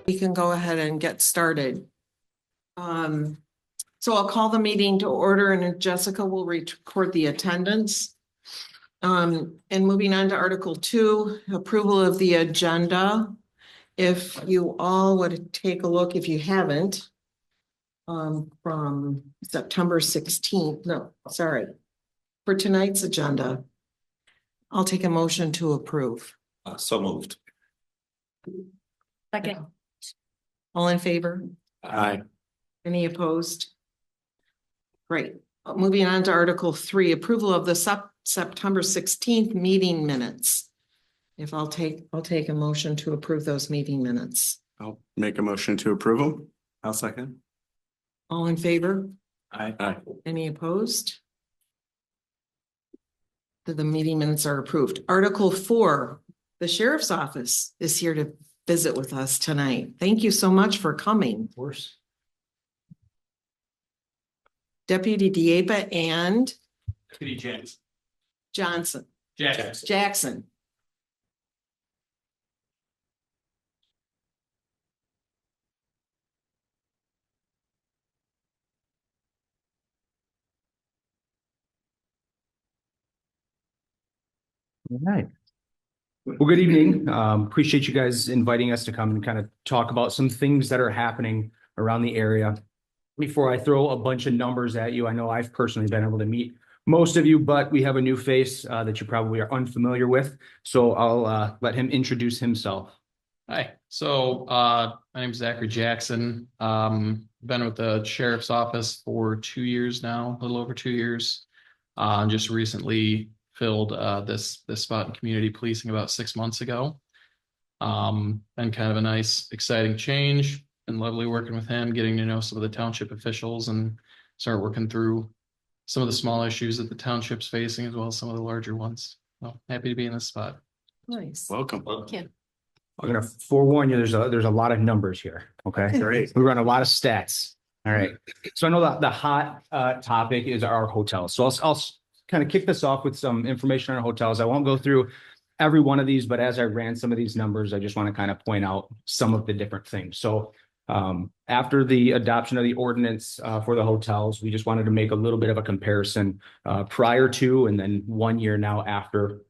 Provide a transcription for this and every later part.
We can go ahead and get started. So I'll call the meeting to order and Jessica will record the attendance. And moving on to Article 2, approval of the agenda. If you all would take a look, if you haven't, from September 16th, no, sorry, for tonight's agenda, I'll take a motion to approve. So moved. Second. All in favor? Aye. Any opposed? Great. Moving on to Article 3, approval of the September 16th meeting minutes. If I'll take a motion to approve those meeting minutes. I'll make a motion to approve them. I'll second. All in favor? Aye. Any opposed? The meeting minutes are approved. Article 4, the sheriff's office is here to visit with us tonight. Thank you so much for coming. Of course. Deputy Dieba and Deputy James. Johnson. Jackson. All right. Well, good evening. Appreciate you guys inviting us to come and kind of talk about some things that are happening around the area. Before I throw a bunch of numbers at you, I know I've personally been able to meet most of you, but we have a new face that you probably are unfamiliar with. So I'll let him introduce himself. Hi, so my name is Zachary Jackson. Been with the sheriff's office for 2 years now, a little over 2 years. Just recently filled this spot in community policing about 6 months ago. Been kind of a nice, exciting change. Been lovely working with him, getting to know some of the township officials and start working through some of the small issues that the township's facing as well as some of the larger ones. So happy to be in this spot. Nice. Welcome. Thank you. I'm going to forewarn you, there's a lot of numbers here. Okay. Great. We run a lot of stats. All right. So I know that the hot topic is our hotels. So I'll kind of kick this off with some information on our hotels. I won't go through every one of these, but as I ran some of these numbers, I just want to kind of point out some of the different things. So after the adoption of the ordinance for the hotels, we just wanted to make a little bit of a comparison prior to and then 1 year now after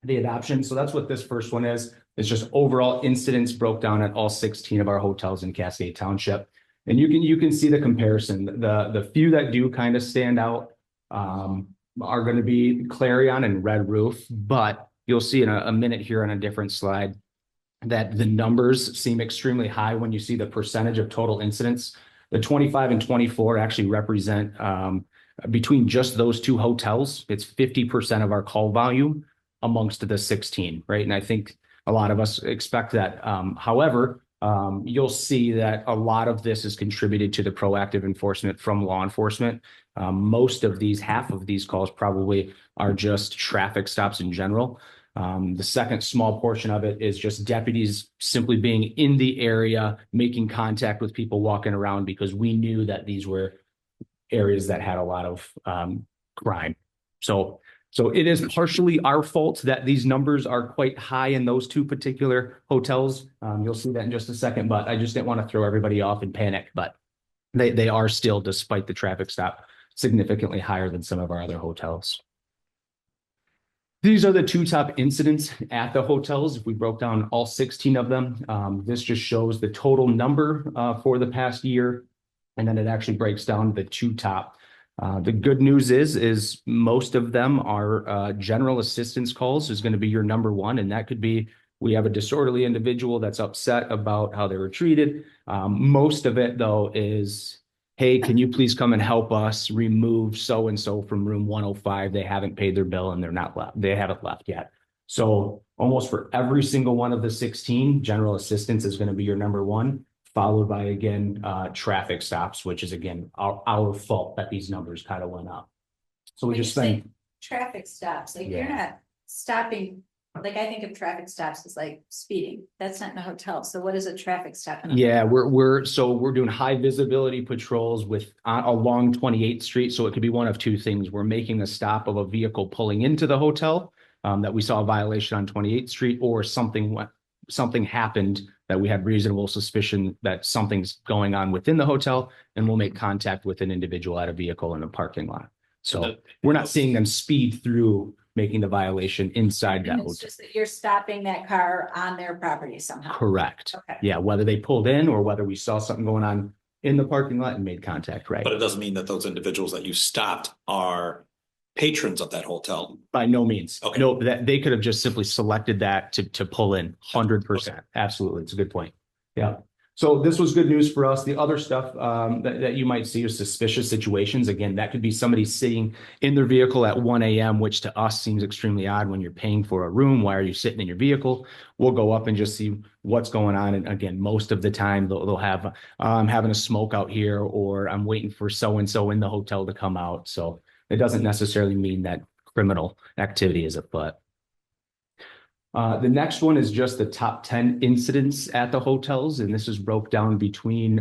the adoption. So that's what this first one is. It's just overall incidents broke down at all 16 of our hotels in Cascade Township. And you can see the comparison. The few that do kind of stand out are going to be Clarion and Red Roof, but you'll see in a minute here on a different slide that the numbers seem extremely high when you see the percentage of total incidents. The 25 and 24 actually represent between just those two hotels, it's 50% of our call volume amongst the 16, right? And I think a lot of us expect that. However, you'll see that a lot of this is contributed to the proactive enforcement from law enforcement. Most of these, half of these calls probably are just traffic stops in general. The second small portion of it is just deputies simply being in the area, making contact with people walking around because we knew that these were areas that had a lot of crime. So it is partially our fault that these numbers are quite high in those two particular hotels. You'll see that in just a second, but I just didn't want to throw everybody off in panic, but they are still, despite the traffic stop, significantly higher than some of our other hotels. These are the two top incidents at the hotels. If we broke down all 16 of them, this just shows the total number for the past year. And then it actually breaks down the two top. The good news is most of them are general assistance calls is going to be your number one. And that could be, we have a disorderly individual that's upset about how they were treated. Most of it though is, hey, can you please come and help us remove so-and-so from room 105? They haven't paid their bill and they haven't left yet. So almost for every single one of the 16, general assistance is going to be your number one, followed by, again, traffic stops, which is, again, our fault that these numbers kind of went up. So we just think traffic stops, like Yeah. you're not stopping. Like I think of traffic stops as like speeding. That's not in a hotel. So what is a traffic stop? In a Yeah, hotel? we're doing high visibility patrols with along 28th Street. So it could be one of two things. We're making a stop of a vehicle pulling into the hotel, that we saw a violation on 28th Street or something happened that we had reasonable suspicion that something's going on within the hotel, and we'll make contact with an individual at a vehicle in a parking lot. So we're not seeing them speed through making the violation inside that And it's hotel. just that you're stopping that car on their property somehow. Correct. Okay. Yeah, whether they pulled in or whether we saw something going on in the parking lot and made contact, right? But it doesn't mean that those individuals that you stopped are patrons of that hotel. By no means. Okay. No, that they could have just simply selected that to pull in 100%. Absolutely. It's a good point. Yeah. So this was good news for us. The other stuff that you might see is suspicious situations. Again, that could be somebody sitting in their vehicle at 1 a.m., which to us seems extremely odd when you're paying for a room. Why are you sitting in your vehicle? We'll go up and just see what's going on. And again, most of the time they'll have, I'm having a smoke out here, or I'm waiting for so-and-so in the hotel to come out. So it doesn't necessarily mean that criminal activity is afoot. The next one is just the top 10 incidents at the hotels, and this is broke down between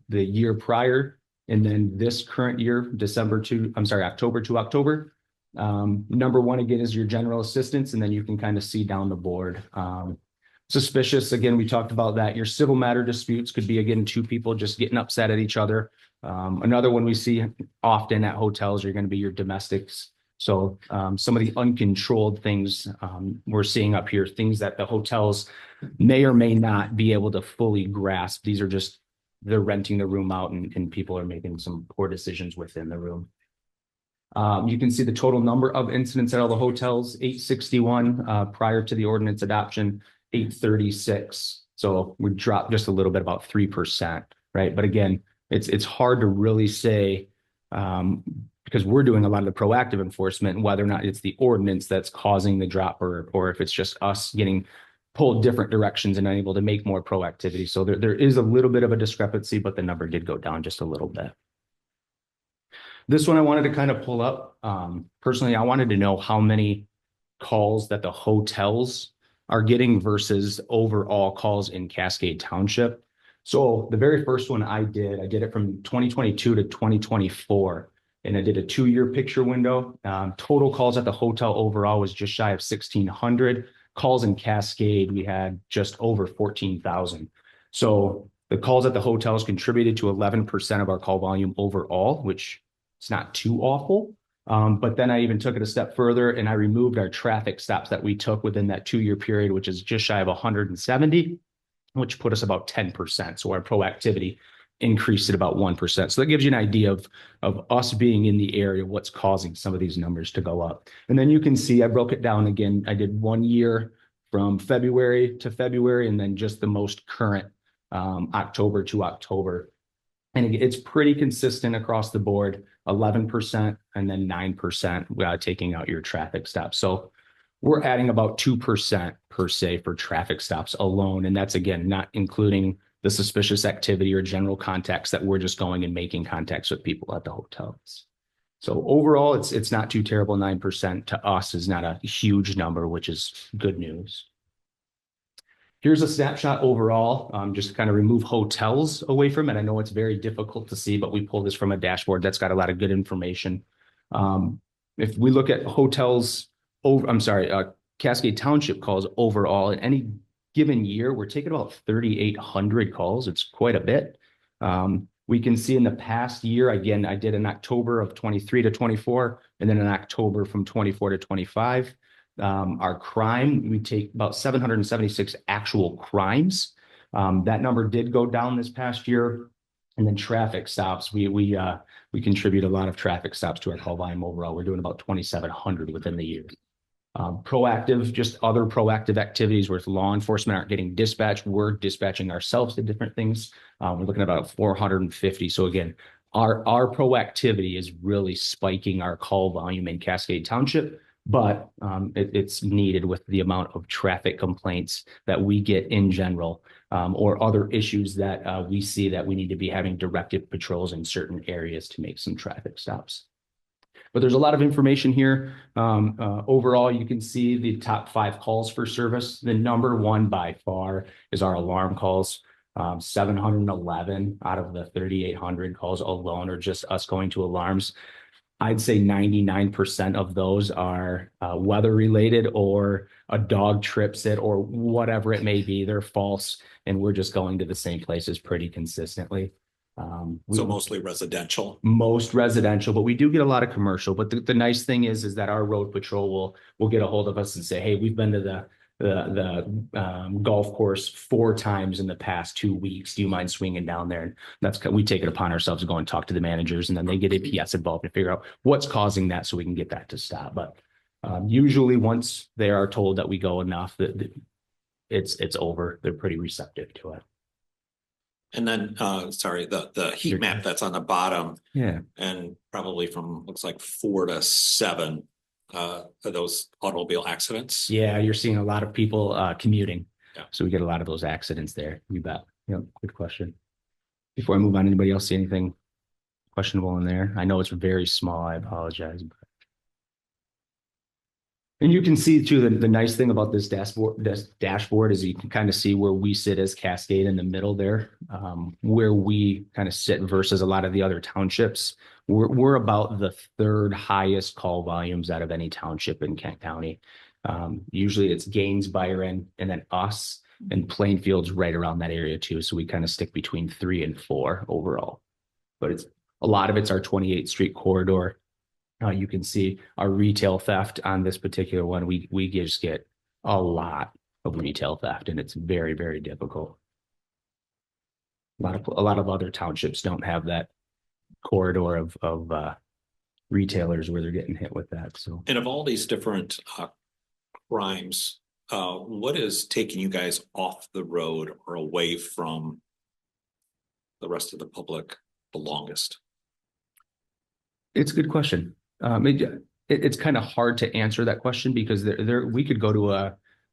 the year prior and then this current year, October to October. Number one, again, is your general assistance, and then you can kind of see down the board. Suspicious, again, we talked about that. Your civil matter disputes could be, again, two people just getting upset at each other. Another one we see often at hotels are going to be your domestics. So some of the uncontrolled things we're seeing up here, things that the hotels may or may not be able to fully grasp. These are just, they're renting the room out and people are making some poor decisions within the room. You can see the total number of incidents at all the hotels, 861 prior to the ordinance adoption, 836. So we dropped just a little bit, about 3%, right? But again, it's hard to really say because we're doing a lot of the proactive enforcement, and whether or not it's the ordinance that's causing the drop or if it's just us getting pulled different directions and unable to make more proactivity. So there is a little bit of a discrepancy, but the number did go down just a little bit. This one I wanted to kind of pull up. Personally, I wanted to know how many calls that the hotels are getting versus overall calls in Cascade Township. So the very first one I did it from 2022 to 2024. And I did a 2-year picture window. Total calls at the hotel overall was just shy of 1,600. Calls in Cascade, we had just over 14,000. So the calls at the hotels contributed to 11% of our call volume overall, which is not too awful. But then I even took it a step further and I removed our traffic stops that we took within that 2-year period, which is just shy of 170, which put us about 10%. So our proactivity increased at about 1%. So that gives you an idea of us being in the area, what's causing some of these numbers to go up. And then you can see I broke it down again. I did 1 year from February to February, and then just the most current October to October. And it's pretty consistent across the board, 11% and then 9% taking out your traffic stops. So we're adding about 2% per se for traffic stops alone. And that's, again, not including the suspicious activity or general contacts that we're just going and making contacts with people at the hotels. So overall, it's not too terrible. 9% to us is not a huge number, which is good news. Here's a snapshot overall, just to kind of remove hotels away from it. I know it's very difficult to see, but we pulled this from a dashboard that's got a lot of good information. If we look at hotels, Cascade Township calls overall in any given year, we're taking about 3,800 calls. It's quite a bit. We can see in the past year, again, I did in October of 23 to 24, and then in October from 24 to 25. Our crime, we take about 776 actual crimes. That number did go down this past year. And then traffic stops, we contribute a lot of traffic stops to our call volume overall. We're doing about 2,700 within the year. Proactive, just other proactive activities where law enforcement aren't getting dispatched. We're dispatching ourselves to different things. We're looking at about 450. So again, our proactivity is really spiking our call volume in Cascade Township, but it's needed with the amount of traffic complaints that we get in general, or other issues that we see that we need to be having directed patrols in certain areas to make some traffic stops. But there's a lot of information here. Overall, you can see the top 5 calls for service. The number one by far is our alarm calls. 711 out of the 3,800 calls alone are just us going to alarms. I'd say 99% of those are weather related, or a dog trips it, or whatever it may be. They're false, and we're just going to the same places pretty consistently. So mostly residential. Most residential, but we do get a lot of commercial. But the nice thing is that our road patrol will get a hold of us and say, hey, we've been to the golf course 4 times in the past 2 weeks. Do you mind swinging down there? And we take it upon ourselves to go and talk to the managers, and then they get APS involved and figure out what's causing that so we can get that to stop. But usually once they are told that we go enough, that it's over. They're pretty receptive to it. And then, sorry, the heat map that's on the bottom, Yeah. and probably from, looks like 4 to 7, are those automobile accidents? Yeah, you're seeing a lot of people commuting. Yeah. So we get a lot of those accidents there. You bet. Yep, good question. Before I move on, anybody else see anything questionable in there? I know it's very small. I apologize. And you can see too, the nice thing about this dashboard is you can kind of see where we sit as Cascade in the middle there, where we kind of sit versus a lot of the other townships. We're about the 3rd highest call volumes out of any township in Kent County. Usually it's Gaines, Byron, and then us, and Plainfield's right around that area too. So we kind of stick between 3 and 4 overall. But a lot of it's our 28th Street corridor. You can see our retail theft on this particular one. We just get a lot of retail theft, and it's very, very difficult. A lot of other townships don't have that corridor of retailers where they're getting hit with that. So, And of all these different crimes, what is taking you guys off the road or away from the rest of the public the longest? it's a good question. It's kind of hard to answer that question because we could go to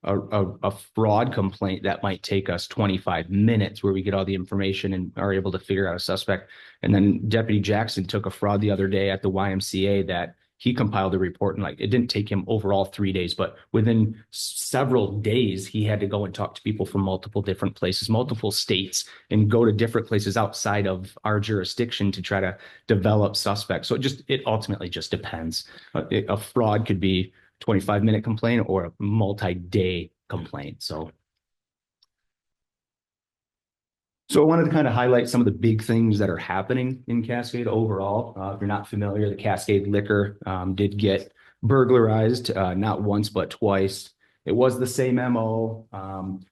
a fraud complaint that might take us 25 minutes where we get all the information and are able to figure out a suspect. And then Deputy Jackson took a fraud the other day at the YMCA that he compiled a report, and like it didn't take him overall 3 days, but within several days he had to go and talk to people from multiple different places, multiple states, and go to different places outside of our jurisdiction to try to develop suspects. So it ultimately just depends. A fraud could be 25-minute complaint or a multi-day complaint. So I wanted to kind of highlight some of the big things that are happening in Cascade overall. If you're not familiar, the Cascade liquor did get burglarized, not once, but twice. It was the same MO.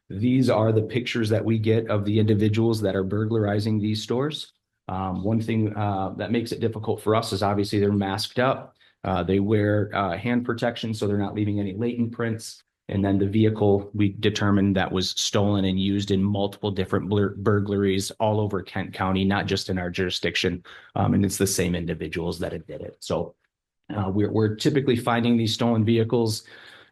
These are the pictures that we get of the individuals that are burglarizing these stores. One thing that makes it difficult for us is obviously they're masked up. They wear hand protection, so they're not leaving any latent prints. And then the vehicle we determined that was stolen and used in multiple different burglaries all over Kent County, not just in our jurisdiction. And it's the same individuals that did it. So we're typically finding these stolen vehicles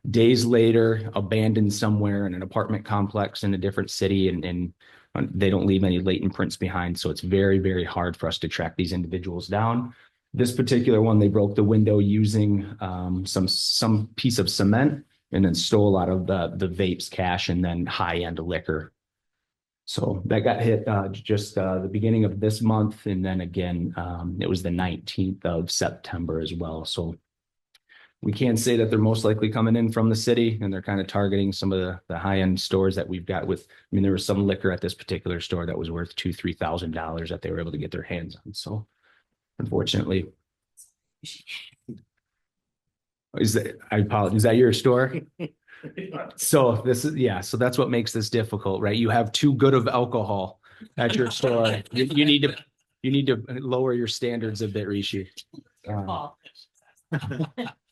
days later, abandoned somewhere in an apartment complex in a different city, and they don't leave any latent prints behind. So it's very, very hard for us to track these individuals down. This particular one, they broke the window using some piece of cement, and then stole a lot of the vapes, cash, and then high-end liquor. So that got hit just the beginning of this month. And then again, it was the 19th of September as well. So we can say that they're most likely coming in from the city, and they're kind of targeting some of the high-end stores that we've got there was some liquor at this particular store that was worth $2,000-3,000 that they were able to get their hands on. So unfortunately, I apologize. Is that your store? So so that's what makes this difficult, right? You have too good of alcohol at your store. You need to lower your standards a bit, Rishi.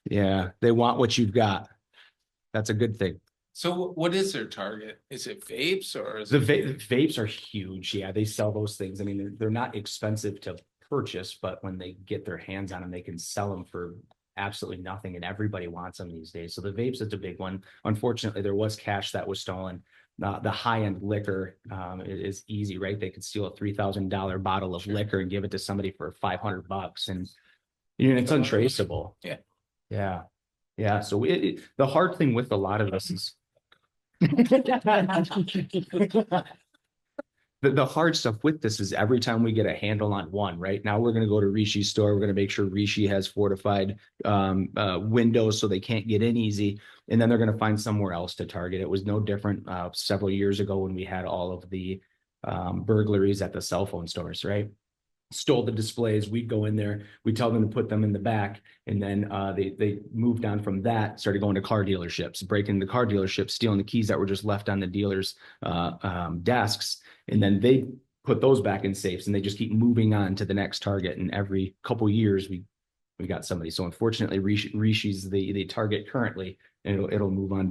Yeah, they want what you've got. That's a good thing. So what is their target? Is it vapes or is The vapes are huge. Yeah, they sell those things. I mean, they're not expensive to purchase, but when they get their hands on them, they can sell them for absolutely nothing, and everybody wants them these days. So the vapes is a big one. Unfortunately, there was cash that was stolen. The high-end liquor is easy, right? They could steal a $3,000 bottle of liquor and give it to somebody for $500, and it's untraceable. Yeah. So the hard thing with a lot of this is the hard stuff with this is every time we get a handle on one, right? Now we're going to go to Rishi's store. We're going to make sure Rishi has fortified windows so they can't get in easy. And then they're going to find somewhere else to target. It was no different several years ago when we had all of the burglaries at the cell phone stores, right? Stole the displays. We'd go in there, we tell them to put them in the back, and then they moved on from that, started going to car dealerships, breaking into car dealerships, stealing the keys that were just left on the dealers' desks, and then they put those back in safes, and they just keep moving on to the next target. And every couple years, we got somebody. So unfortunately, Rishi's the target currently, and it'll move on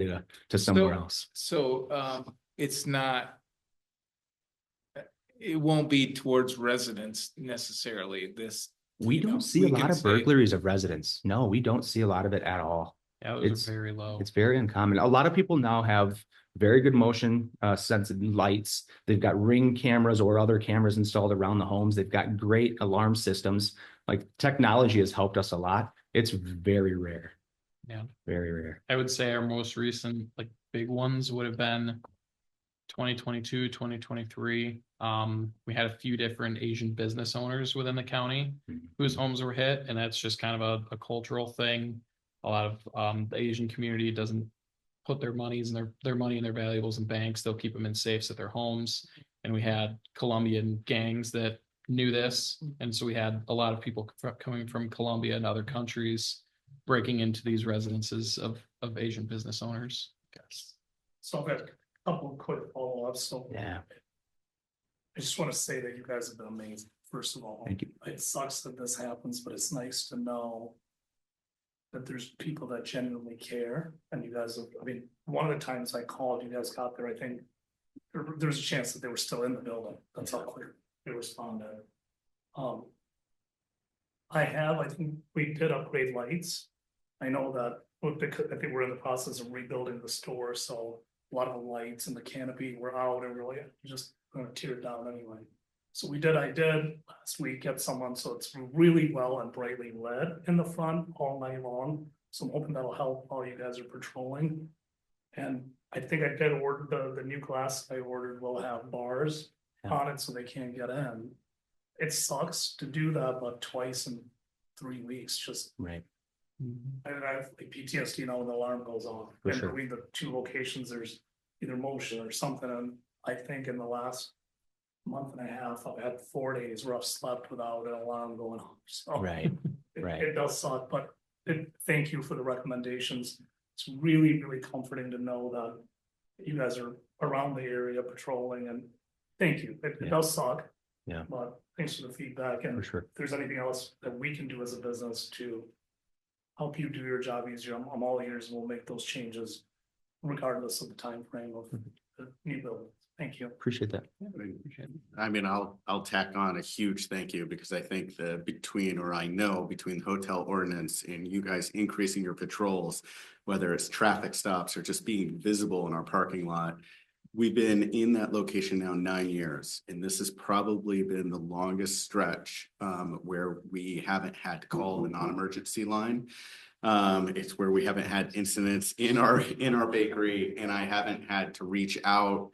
to somewhere else. So it's not. It won't be towards residents necessarily. This. We you know, don't see we a lot can of say- burglaries of residents. No, we don't see a lot of it at all. Yeah, it It's- was very low. It's very uncommon. A lot of people now have very good motion sensitive lights. They've got Ring cameras or other cameras installed around the homes. They've got great alarm systems. Like, technology has helped us a lot. It's very rare. Yeah. Very rare. I would say our most recent like big ones would have been 2022, 2023. We had a few different Asian business owners within the county whose homes were hit, and that's just kind of a cultural thing. A lot of the Asian community doesn't put their monies and their money and their valuables in banks. They'll keep them in safes at their homes. And we had Colombian gangs that knew this, and so we had a lot of people coming from Colombia and other countries breaking into these residences of Asian business owners. Yes. So I've got a couple of quick follow-ups. So Yeah. I just want to say that you guys have been amazing, first of all. Thank you. It sucks that this happens, but it's nice to know that there's people that genuinely care, and you guys have, I mean, one of the times I called, you guys got there, I think there was a chance that they were still in the building. That's how quick they responded. I think we did upgrade lights. I know that, I think we're in the process of rebuilding the store, so a lot of the lights and the canopy were out, and we're like, just gonna tear it down anyway. So I did last week get someone, so it's really well and brightly lit in the front all night long. So I'm hoping that'll help while you guys are patrolling. And I think I did order the new glass I ordered will have bars on it so they can't get in. It sucks to do that, but twice in 3 weeks, just Right. I have like PTSD now when the alarm goes off. For And sure. between the two locations, there's either motion or something, and I think in the last month and a half, I've had 4 days where I've slept without an alarm going off, so. Right. Right. It does suck, but thank you for the recommendations. It's really, really comforting to know that you guys are around the area patrolling, and thank you. It Yeah. does suck. Yeah. But thanks for the feedback, and For sure. if there's anything else that we can do as a business to help you do your job easier, I'm all ears, and we'll make those changes regardless of the time frame of the new building. Thank you. Appreciate that. I mean, I'll tack on a huge thank you, because I think between the hotel ordinance and you guys increasing your patrols, whether it's traffic stops or just being visible in our parking lot. We've been in that location now 9 years, and this has probably been the longest stretch where we haven't had to call a non-emergency line. It's where we haven't had incidents in our bakery, and I haven't had to reach out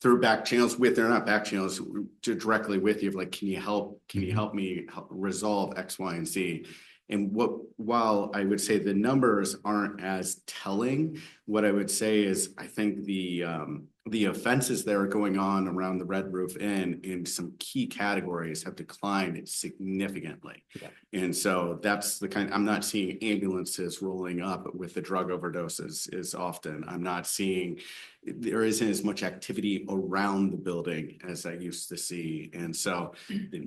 through back channels they're not back channels, to directly with you, like, can you help me resolve X, Y, and Z? And while I would say the numbers aren't as telling, what I would say is I think the offenses that are going on around the Red Roof Inn in some key categories have declined significantly. Yeah. And so that's I'm not seeing ambulances rolling up with the drug overdoses as often. I'm not seeing, there isn't as much activity around the building as I used to see. And so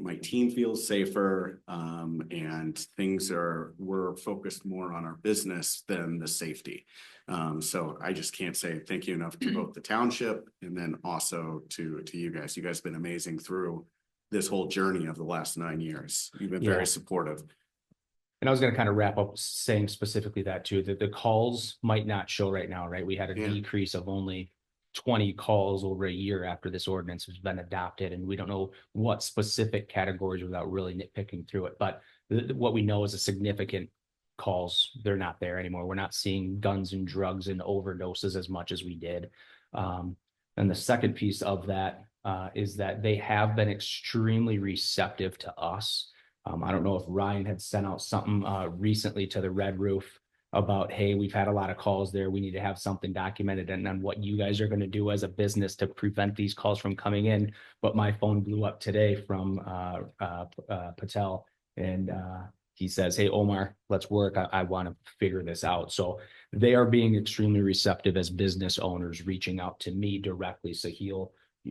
my team feels safer, and we're focused more on our business than the safety. So I just can't say thank you enough to both the township and then also to you guys. You guys have been amazing through this whole journey of the last 9 years. You've been very supportive. And I was going to kind of wrap up saying specifically that too, that the calls might not show right now, right? We had a decrease of only 20 calls over a year after this ordinance has been adopted. And we don't know what specific categories without really nitpicking through it. But what we know is a significant calls, they're not there anymore. We're not seeing guns and drugs and overdoses as much as we did. And the second piece of that, is that they have been extremely receptive to us. I don't know if Ryan had sent out something recently to the Red Roof about, hey, we've had a lot of calls there. We need to have something documented and on what you guys are going to do as a business to prevent these calls from coming in. But my phone blew up today from Patel, and he says, hey, Omar, let's work. I want to figure this out. So they are being extremely receptive as business owners, reaching out to me directly. So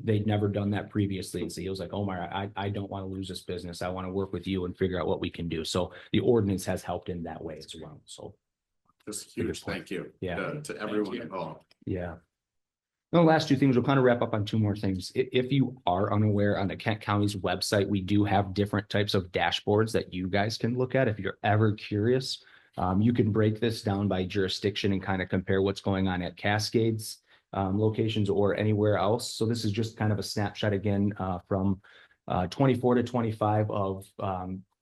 they'd never done that previously. And so he was like, Omar, I don't want to lose this business. I want to work with you and figure out what we can do. So the ordinance has helped in that way as well. So Just huge thank you. Yeah. To everyone involved. yeah. The last two things, we'll kind of wrap up on two more things. If you are unaware, on the Kent County's website, we do have different types of dashboards that you guys can look at if you're ever curious. You can break this down by jurisdiction and kind of compare what's going on at Cascades locations or anywhere else. So this is just kind of a snapshot again from 24 to 25 of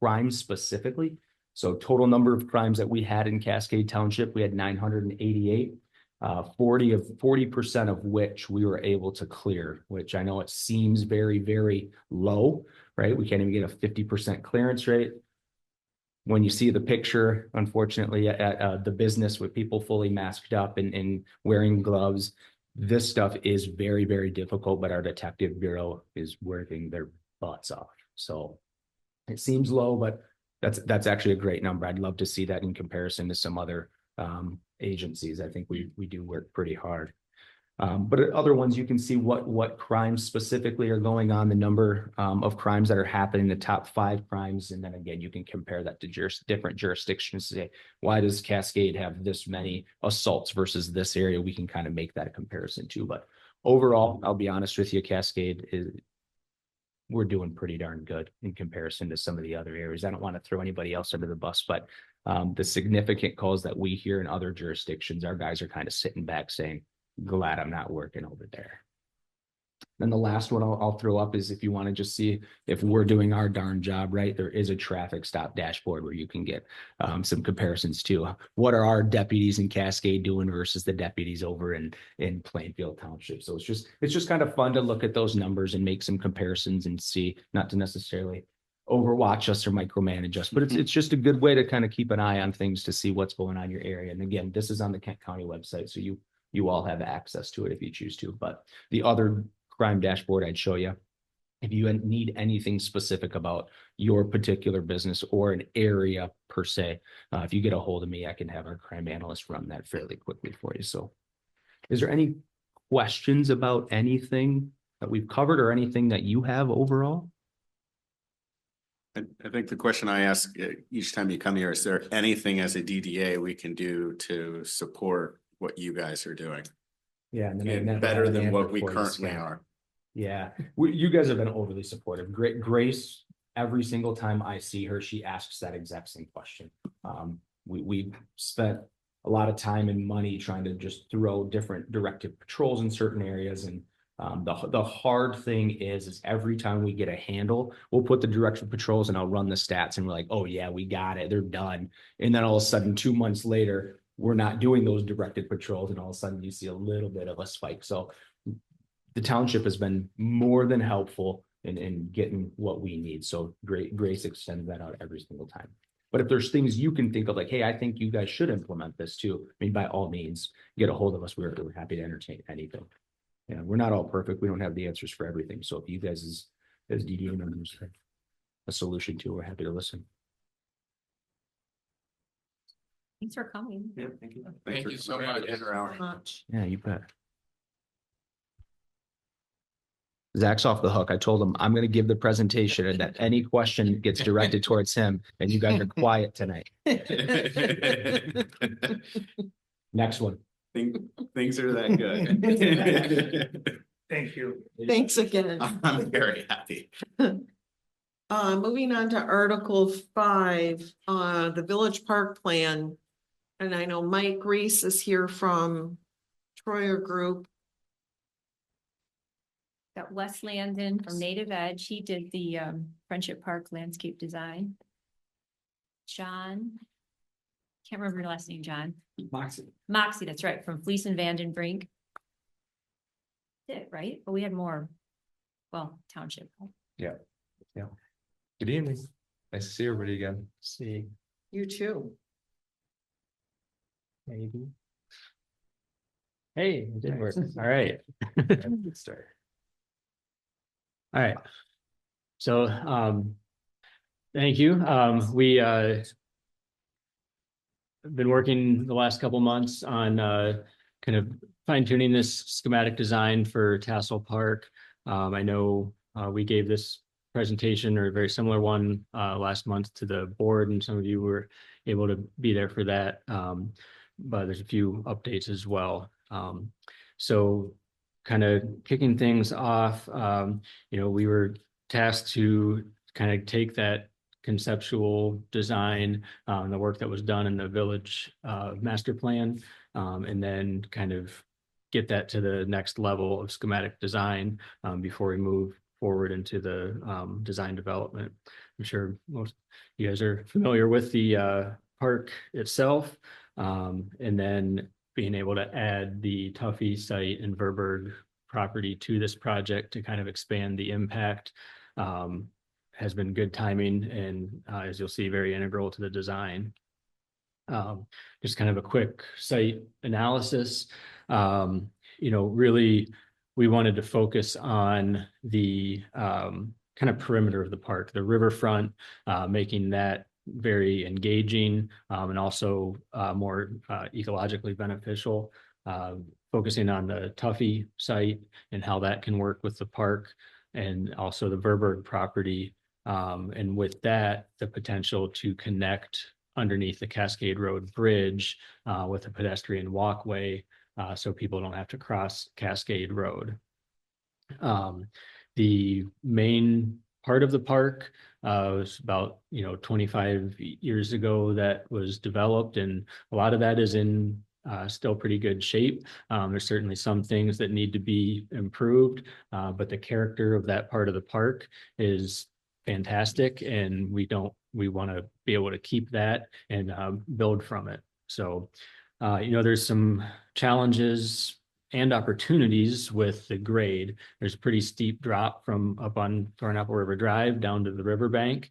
crimes specifically. So total number of crimes that we had in Cascade Township, we had 988. 40% of which we were able to clear, which I know it seems very, very low, right? We can't even get a 50% clearance rate. When you see the picture, unfortunately, at the business with people fully masked up and wearing gloves, this stuff is very, very difficult, but our detective bureau is working their butts off. So it seems low, but that's actually a great number. I'd love to see that in comparison to some other agencies. I think we do work pretty hard. But other ones, you can see what crimes specifically are going on, the number of crimes that are happening, the top 5 crimes. And then again, you can compare that to different jurisdictions to say, why does Cascade have this many assaults versus this area? We can kind of make that a comparison too. But overall, I'll be honest with you, Cascade we're doing pretty darn good in comparison to some of the other areas. I don't want to throw anybody else under the bus, but the significant calls that we hear in other jurisdictions, our guys are kind of sitting back saying, glad I'm not working over there. Then the last one I'll throw up is if you want to just see if we're doing our darn job right, there is a traffic stop dashboard where you can get some comparisons too. What are our deputies in Cascade doing versus the deputies over in Plainfield Township? So it's just kind of fun to look at those numbers and make some comparisons and see, not to necessarily overwatch us or micromanage us, but it's just a good way to kind of keep an eye on things to see what's going on in your area. And again, this is on the Kent County website, so you all have access to it if you choose to. But the other crime dashboard I'd show you, if you need anything specific about your particular business or an area per se, if you get a hold of me, I can have our crime analyst run that fairly quickly for you. So is there any questions about anything that we've covered or anything that you have overall? I think the question I ask each time you come here, is there anything as a DDA we can do to support what you guys are doing? Yeah, And better than what we currently are. Yeah, you guys have been overly supportive. Grace, every single time I see her, she asks that exact same question. We spent a lot of time and money trying to just throw different directed patrols in certain areas. And the hard thing is every time we get a handle, we'll put the directed patrols and I'll run the stats and we're like, oh yeah, we got it, they're done. And then all of a sudden, 2 months later, we're not doing those directed patrols, and all of a sudden you see a little bit of a spike. So the township has been more than helpful in getting what we need. So Grace extends that out every single time. But if there's things you can think of, like, hey, I think you guys should implement this too, I mean, by all means, get a hold of us. We're happy to entertain anything. Yeah, we're not all perfect. We don't have the answers for everything. So if you guys as DDA members have a solution to, we're happy to listen. Thanks for coming. Yeah, thank you. Thank you so much. Much. Yeah, you bet. Zach's off the hook. I told him I'm going to give the presentation and that any question gets directed towards him, and you guys are quiet tonight. Next one. Things are that good. Thank you. Thanks again. I'm very happy. Moving on to Article 5, the Village Park Plan. And I know Mike Reese is here from Troyer Group. Got Wes Landon from Native Edge. He did the Friendship Park landscape design. John, can't remember your last name, John. Moxie, that's right, from Fleece and Vandenbrink. Did right? But we had more. well, township. Good evening. Nice to see everybody again. See, You too. maybe. Hey, it did work. All right. Good start. All right. So, thank you. We, been working the last couple months on, kind of fine tuning this schematic design for Tassel Park. I know, we gave this presentation or a very similar one, last month to the board, and some of you were able to be there for that. But there's a few updates as well. So kind of kicking things off, we were tasked to kind of take that conceptual design, the work that was done in the village master plan, and then kind of get that to the next level of schematic design before we move forward into the design development. I'm sure most of you guys are familiar with the park itself, and then being able to add the Tuffy site and Verberg property to this project to kind of expand the impact has been good timing, and as you'll see, very integral to the design. Just kind of a quick site analysis. Really, we wanted to focus on the kind of perimeter of the park, the riverfront, making that very engaging and also more ecologically beneficial. Focusing on the Tuffy site and how that can work with the park, and also the Verberg property. And with that, the potential to connect underneath the Cascade Road Bridge with a pedestrian walkway, so people don't have to cross Cascade Road. The main part of the park was about 25 years ago that was developed, and a lot of that is in still pretty good shape. There's certainly some things that need to be improved, but the character of that part of the park is fantastic, and we want to be able to keep that and build from it. So, there's some challenges and opportunities with the grade. There's a pretty steep drop from up on Thornapple River Drive down to the riverbank.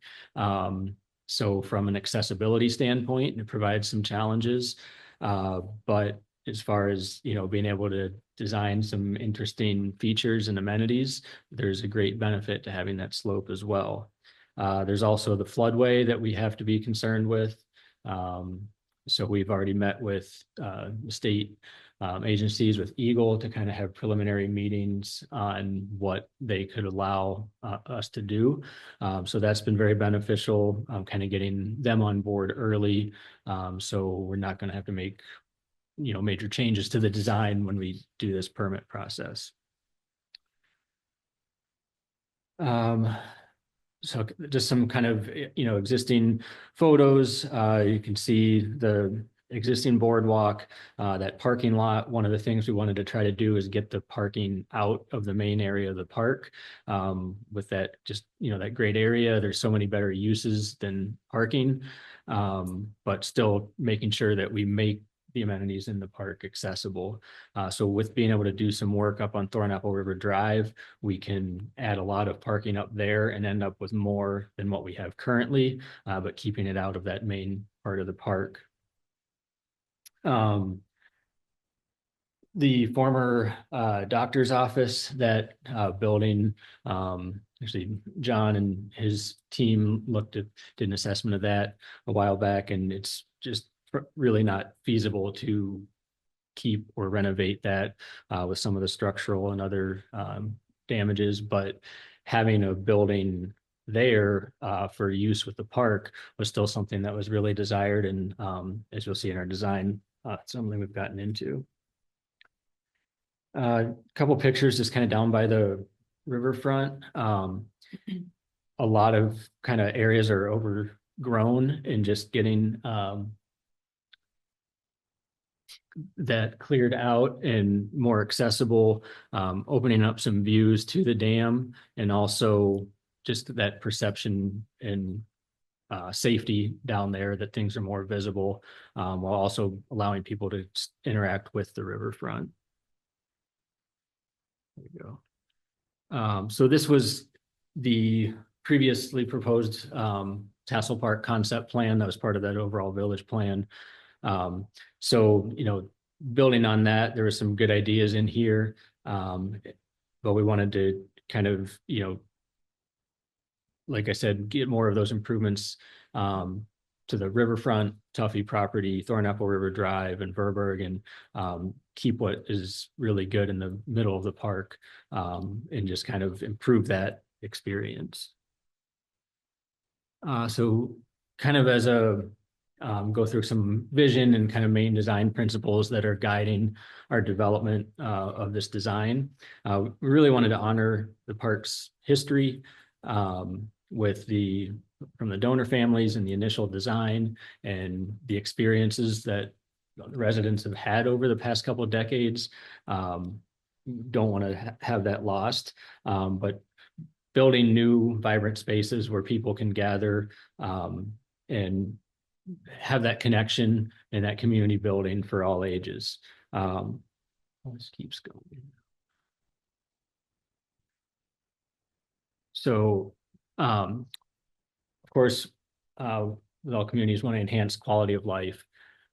So from an accessibility standpoint, it provides some challenges. But as far as, being able to design some interesting features and amenities, there's a great benefit to having that slope as well. There's also the floodway that we have to be concerned with. So we've already met with the state agencies, with Eagle, to kind of have preliminary meetings on what they could allow us to do. So that's been very beneficial, kind of getting them on board early. So we're not going to have to make major changes to the design when we do this permit process. So just some kind of, existing photos. You can see the existing boardwalk, that parking lot. One of the things we wanted to try to do is get the parking out of the main area of the park. With that, just, that great area, there's so many better uses than parking, but still making sure that we make the amenities in the park accessible. So with being able to do some work up on Thornapple River Drive, we can add a lot of parking up there and end up with more than what we have currently, but keeping it out of that main part of the park. The former doctor's office, that building, actually John and his team did an assessment of that a while back, and it's just really not feasible to keep or renovate that with some of the structural and other damages. But having a building there for use with the park was still something that was really desired, and as you'll see in our design, something we've gotten into. A couple pictures just kind of down by the riverfront. A lot of kind of areas are overgrown, and just getting that cleared out and more accessible, opening up some views to the dam, and also just that perception and safety down there, that things are more visible, while also allowing people to interact with the riverfront. There you So this was the previously proposed Tassel Park concept plan that was part of that overall village plan. So, building on that, there were some good ideas in here. But we wanted to kind of, like I said, get more of those improvements to the riverfront, Tuffy property, Thornapple River Drive and Verberg, and keep what is really good in the middle of the park, and just kind of improve that experience. So kind of as a go through some vision and kind of main design principles that are guiding our development of this design. We really wanted to honor the park's history with from the donor families and the initial design and the experiences that residents have had over the past couple of decades. Don't want to have that lost, but building new vibrant spaces where people can gather and have that connection and that community building for all ages. This keeps going. So, of course, with all communities want to enhance quality of life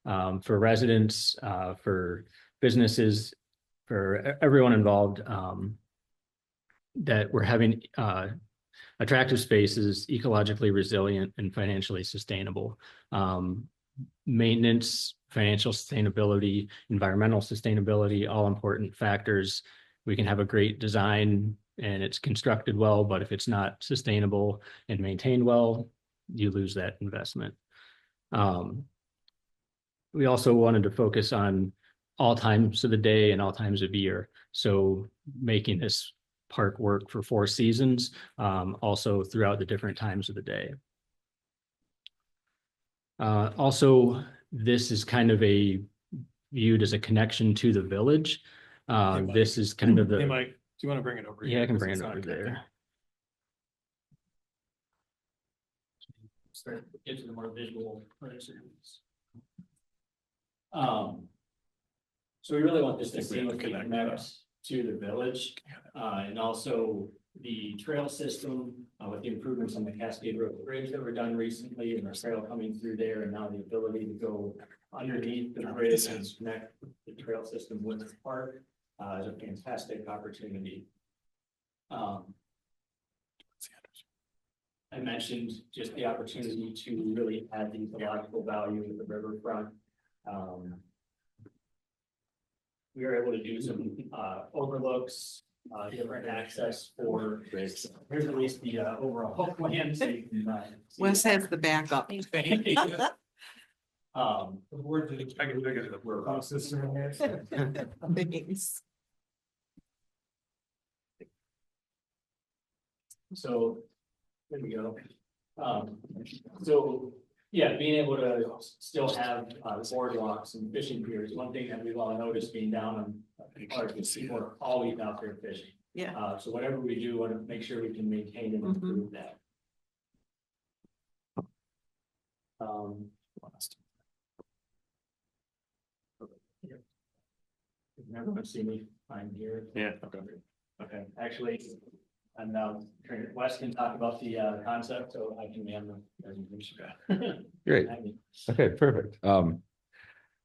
for residents, for businesses, for everyone involved, that we're having attractive spaces, ecologically resilient and financially sustainable. Maintenance, financial sustainability, environmental sustainability, all important factors. We can have a great design and it's constructed well, but if it's not sustainable and maintained well, you lose that investment. We also wanted to focus on all times of the day and all times of year. So making this park work for 4 seasons, also throughout the different times of the day. Also, this is kind of viewed as a connection to the village. This is kind of the. Hey, Mike, do you want to bring it over? Yeah, I can bring it over there. Start into the more visual. So we really want this to seamlessly connect to the village, and also the trail system with the improvements on the Cascade Road Bridge that were done recently, and our trail coming through there, and now the ability to go underneath the bridge and connect the trail system with the park is a fantastic opportunity. I mentioned just the opportunity to really add the ecological value of the riverfront. We were able to do some overlooks, different access for. Here's at least the overall plan. So you can, Wes has the backup. Thanks. So there we go. So yeah, being able to still have boardwalks and fishing piers. One thing that we've all noticed being down on the park is people are always out there fishing. Yeah. So whatever we do, want to make sure we can maintain and improve that. Everyone see me? I'm here. Yeah. Okay. Actually, I'm now Wes can talk about the concept, so I can man the presentation. Great. Okay, perfect.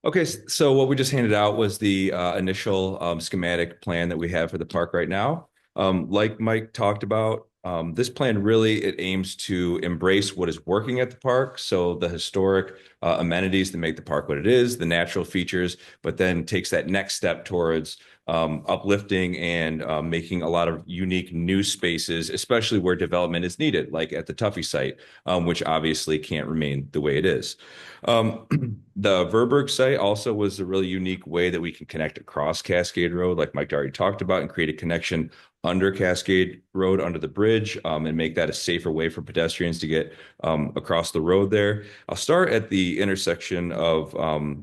Okay, so what we just handed out was the initial schematic plan that we have for the park right now. Like Mike talked about, this plan really, it aims to embrace what is working at the park. So the historic amenities that make the park what it is, the natural features, but then takes that next step towards uplifting and making a lot of unique new spaces, especially where development is needed, like at the Tuffy site, which obviously can't remain the way it is. The Verberg site also was a really unique way that we can connect across Cascade Road, like Mike already talked about, and create a connection under Cascade Road, under the bridge, and make that a safer way for pedestrians to get across the road there. I'll start at the intersection of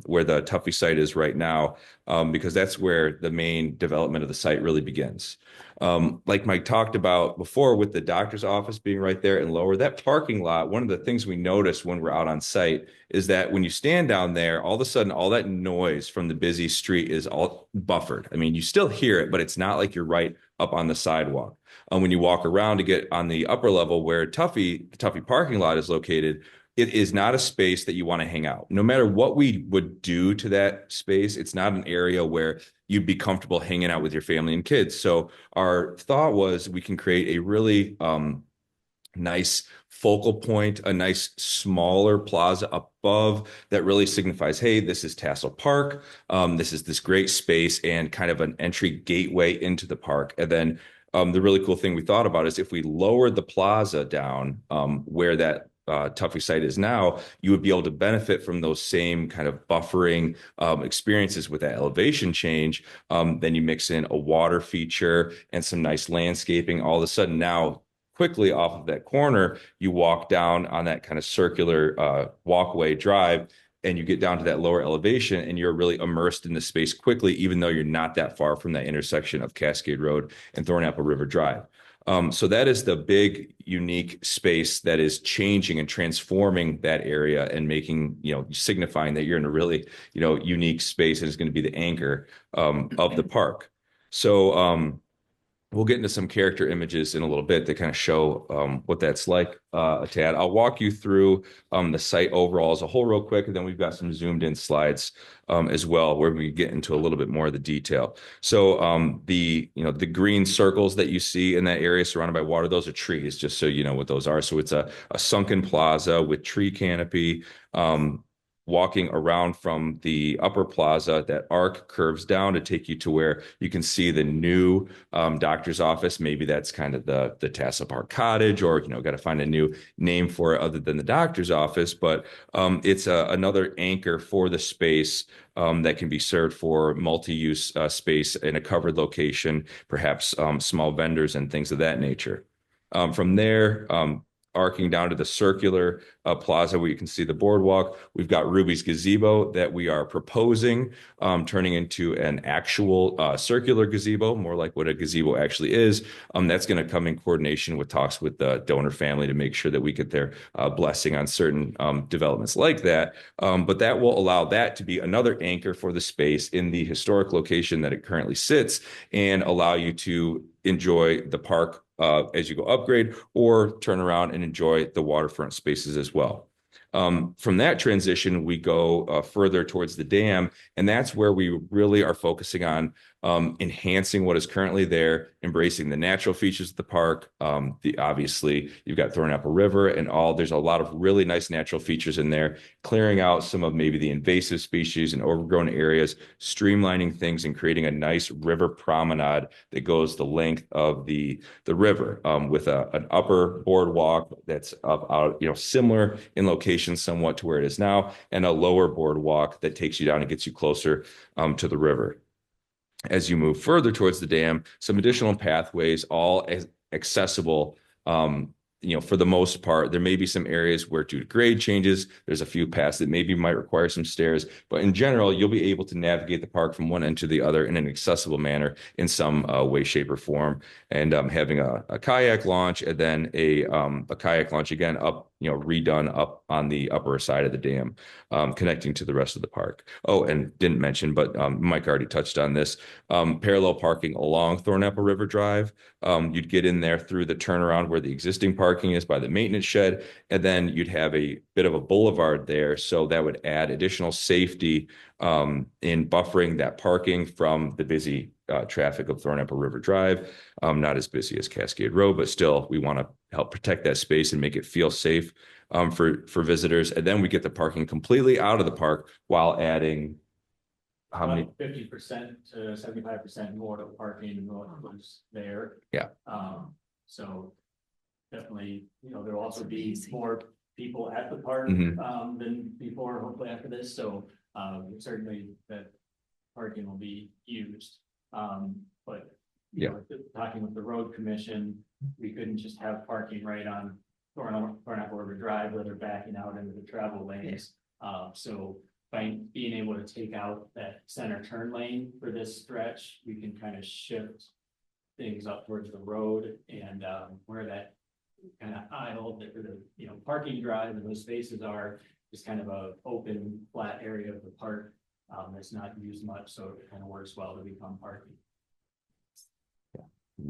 where the Tuffy site is right now, because that's where the main development of the site really begins. Like Mike talked about before, with the doctor's office being right there and lower, that parking lot, one of the things we notice when we're out on site is that when you stand down down there, all of a sudden, all that noise from the busy street is all buffered. I mean, you still hear it, but it's not like you're right up on the sidewalk. When you walk around to get on the upper level where the Tuffy parking lot is located, it is not a space that you want to hang out. No matter what we would do to that space, it's not an area where you'd be comfortable hanging out with your family and kids. So our thought was we can create a really nice focal point, a nice smaller plaza above that really signifies, hey, this is Tassel Park. This is this great space and kind of an entry gateway into the park. And then the really cool thing we thought about is if we lowered the plaza down where that Tuffy site is now, you would be able to benefit from those same kind of buffering experiences with that elevation change. Then you mix in a water feature and some nice landscaping. All of a sudden now, quickly off of that corner, you walk down on that kind of circular walkway drive, and you get down to that lower elevation, and you're really immersed in the space quickly, even though you're not that far from that intersection of Cascade Road and Thornapple River Drive. So that is the big, unique space that is changing and transforming that area and making, signifying that you're in a really, unique space, and is going to be the anchor of the park. So we'll get into some character images in a little bit that kind of show what that's like a tad. I'll walk you through the site overall as a whole real quick, and then we've got some zoomed in slides as well where we get into a little bit more of the detail. So the green circles that you see in that area surrounded by water, those are trees, just so you know what those are. So it's a sunken plaza with tree canopy. Walking around from the upper plaza, that arc curves down to take you to where you can see the new doctor's office. Maybe that's kind of the Tassel Park Cottage, or got to find a new name for it other than the doctor's office. But it's another anchor for the space that can be served for multi-use space in a covered location, perhaps small vendors and things of that nature. From there, arcing down to the circular plaza where you can see the boardwalk. We've got Ruby's gazebo that we are proposing turning into an actual circular gazebo, more like what a gazebo actually is. That's going to come in coordination with talks with the donor family to make sure that we get their blessing on certain developments like that. But that will allow that to be another anchor for the space in the historic location that it currently sits, and allow you to enjoy the park as you go upgrade, or turn around and enjoy the waterfront spaces as well. From that transition, we go further towards the dam, and that's where we really are focusing on enhancing what is currently there, embracing the natural features of the park. Obviously, you've got Thornapple River and there's a lot of really nice natural features in there, clearing out some of maybe the invasive species and overgrown areas, streamlining things and creating a nice river promenade that goes the length of the river, with an upper boardwalk that's up, similar in location somewhat to where it is now, and a lower boardwalk that takes you down and gets you closer to the river. As you move further towards the dam, some additional pathways, all accessible. For the most part, there may be some areas where, due to grade changes, there's a few paths that maybe might require some stairs, but in general, you'll be able to navigate the park from one end to the other in an accessible manner in some way, shape, or form. And having a kayak launch, and then a kayak launch again up, redone up on the upper side of the dam, connecting to the rest of the park. Oh, and didn't mention, but Mike already touched on this, parallel parking along Thornapple River Drive. You'd get in there through the turnaround where the existing parking is by the maintenance shed, and then you'd have a bit of a boulevard there. So that would add additional safety in buffering that parking from the busy traffic of Thornapple River Drive. Not as busy as Cascade Road, but still, we want to help protect that space and make it feel safe for visitors. And then we get the parking completely out of the park while adding how many? 50% to 75% more of parking than what was there. Yeah. So definitely, there will also be more people at the park than before, hopefully after this. So certainly that parking will be used. But talking with the road commission, we couldn't just have parking right on Thornapple River Drive where they're backing out into the travel lanes. So by being able to take out that center turn lane for this stretch, we can kind of shift things up towards the road, and where that kind of aisle that the parking drive and those spaces are just kind of a open, flat area of the park that's not used much, so it kind of works well to become parking.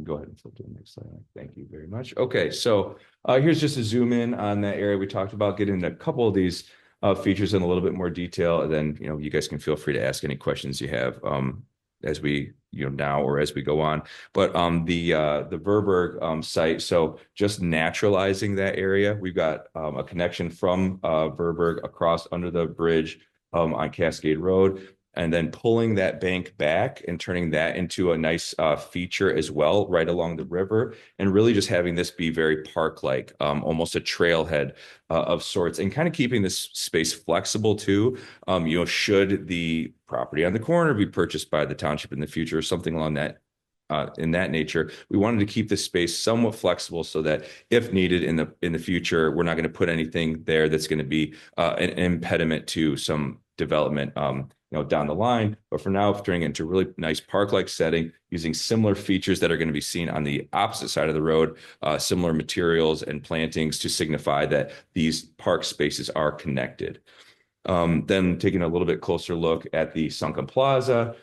Go ahead and flip to the next slide. Thank you very much. Okay, so here's just a zoom in on that area we talked about, getting into a couple of these features in a little bit more detail, and then you guys can feel free to ask any questions you have as we now or as we go on. But the Verberg site, so just naturalizing that area, we've got a connection from Verberg across under the bridge on Cascade Road, and then pulling that bank back and turning that into a nice feature as well, right along the river, and really just having this be very park-like, almost a trailhead of sorts, and kind of keeping this space flexible too. Should the property on the corner be purchased by the township in the future or something along that in that nature, we wanted to keep this space somewhat flexible so that if needed in the future, we're not going to put anything there that's going to be an impediment to some development down the line. But for now, turning it into a really nice park-like setting, using similar features that are going to be seen on the opposite side of the road, similar materials and plantings to signify that these park spaces are connected. Then taking a little bit closer look at the Sunken Plaza.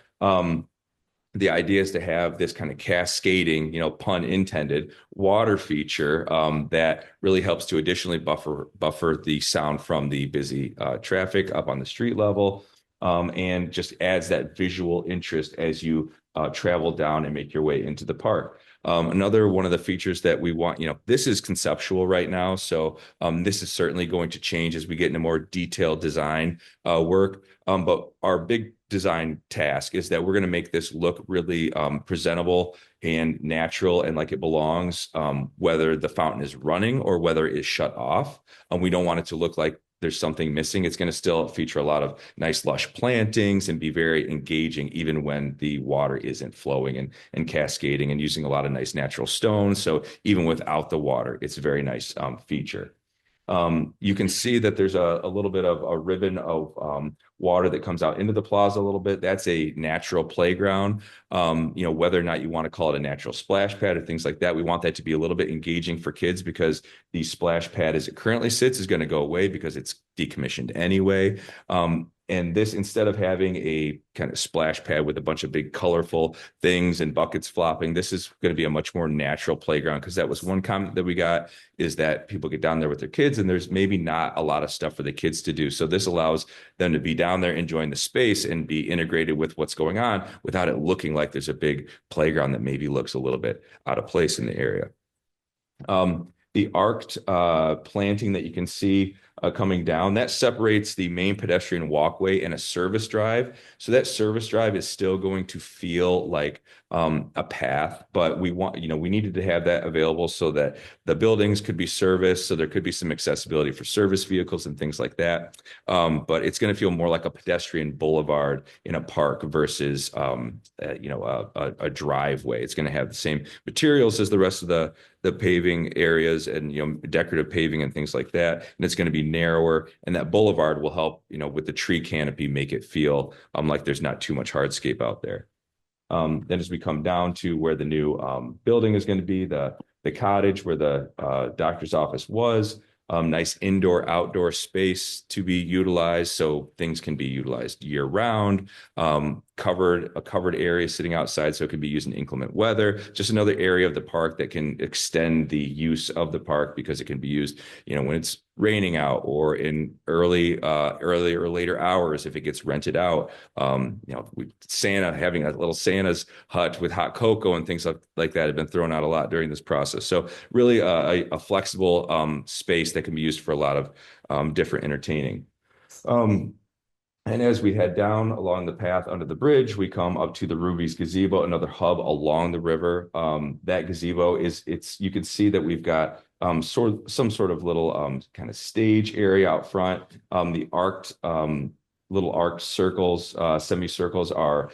The idea is to have this kind of cascading, pun intended, water feature that really helps to additionally buffer the sound from the busy traffic up on the street level, and just adds that visual interest as you travel down and make your way into the park. Another one of the features that we want, this is conceptual right now, so this is certainly going to change as we get into more detailed design work. But our big design task is that we're going to make this look really presentable and natural and like it belongs, whether the fountain is running or whether it is shut off. We don't want it to look like there's something missing. It's going to still feature a lot of nice lush plantings and be very engaging even when the water isn't flowing and cascading, and using a lot of nice natural stones. So even without the water, it's a very nice feature. You can see that there's a little bit of a ribbon of water that comes out into the plaza a little bit. That's a natural playground. Whether or not you want to call it a natural splash pad or things like that, we want that to be a little bit engaging for kids, because the splash pad as it currently sits is going to go away because it's decommissioned anyway. And this, instead of having a kind of splash pad with a bunch of big colorful things and buckets flopping, this is going to be a much more natural playground, because that was one comment that we got, is that people get down there with their kids and there's maybe not a lot of stuff for the kids to do. So this allows them to be down there enjoying the space and be integrated with what's going on without it looking like there's a big playground that maybe looks a little bit out of place in the area. The arced planting that you can see coming down, that separates the main pedestrian walkway and a service drive. So that service drive is still going to feel like a path, but we needed to have that available so that the buildings could be serviced, so there could be some accessibility for service vehicles and things like that. But it's going to feel more like a pedestrian boulevard in a park versus a driveway. It's going to have the same materials as the rest of the paving areas and decorative paving and things like that, and it's going to be narrower, and that boulevard will help with the tree canopy make it feel like there's not too much hardscape out there. Then as we come down to where the new building is going to be, the cottage where the doctor's office was, nice indoor outdoor space to be utilized, so things can be utilized year round. A covered area sitting outside, so it can be used in inclement weather. Just another area of the park that can extend the use of the park, because it can be used when it's raining out, or in early or later hours if it gets rented out. Santa, having a little Santa's hut with hot cocoa and things like that have been thrown out a lot during this process. So really a flexible space that can be used for a lot of different entertaining. And as we head down along the path under the bridge, we come up to the Ruby's Gazebo, another hub along the river. That gazebo you can see that we've got some sort of little kind of stage area out front. The little arced circles, semicircles are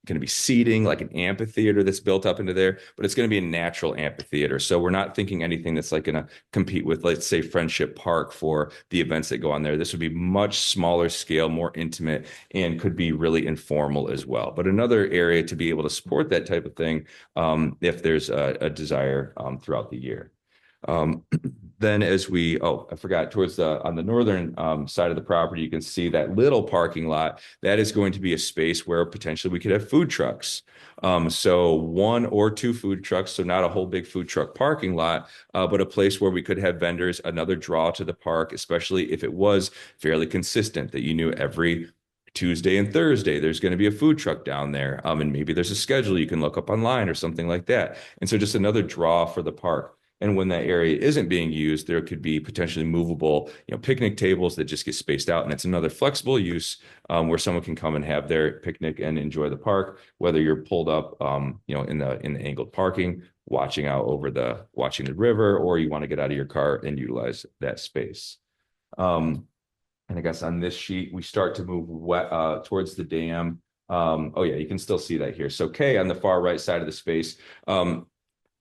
going to be seating, like an amphitheater that's built up into there, but it's going to be a natural amphitheater. So we're not thinking anything that's like going to compete with, let's say, Friendship Park for the events that go on there. This would be much smaller scale, more intimate, and could be really informal as well. But another area to be able to support that type of thing if there's a desire throughout the year. Then then as we, oh, I forgot, towards on the northern side of the property, you can see that little parking lot. That is going to be a space where potentially we could have food trucks. So 1 or 2 food trucks, so not a whole big food truck parking lot, but a place where we could have vendors, another draw to the park, especially if it was fairly consistent, that you knew every Tuesday and Thursday there's going to be a food truck down there. And maybe there's a schedule you can look up online or something like that. And so just another draw for the park. And when that area isn't being used, there could be potentially movable, picnic tables that just get spaced out. And it's another flexible use where someone can come and have their picnic and enjoy the park, whether you're pulled up, in the angled parking, watching the river, or you want to get out of your car and utilize that space. And I guess on this sheet, we start to move towards the dam. Oh yeah, you can still see that here. So K on the far right side of the space,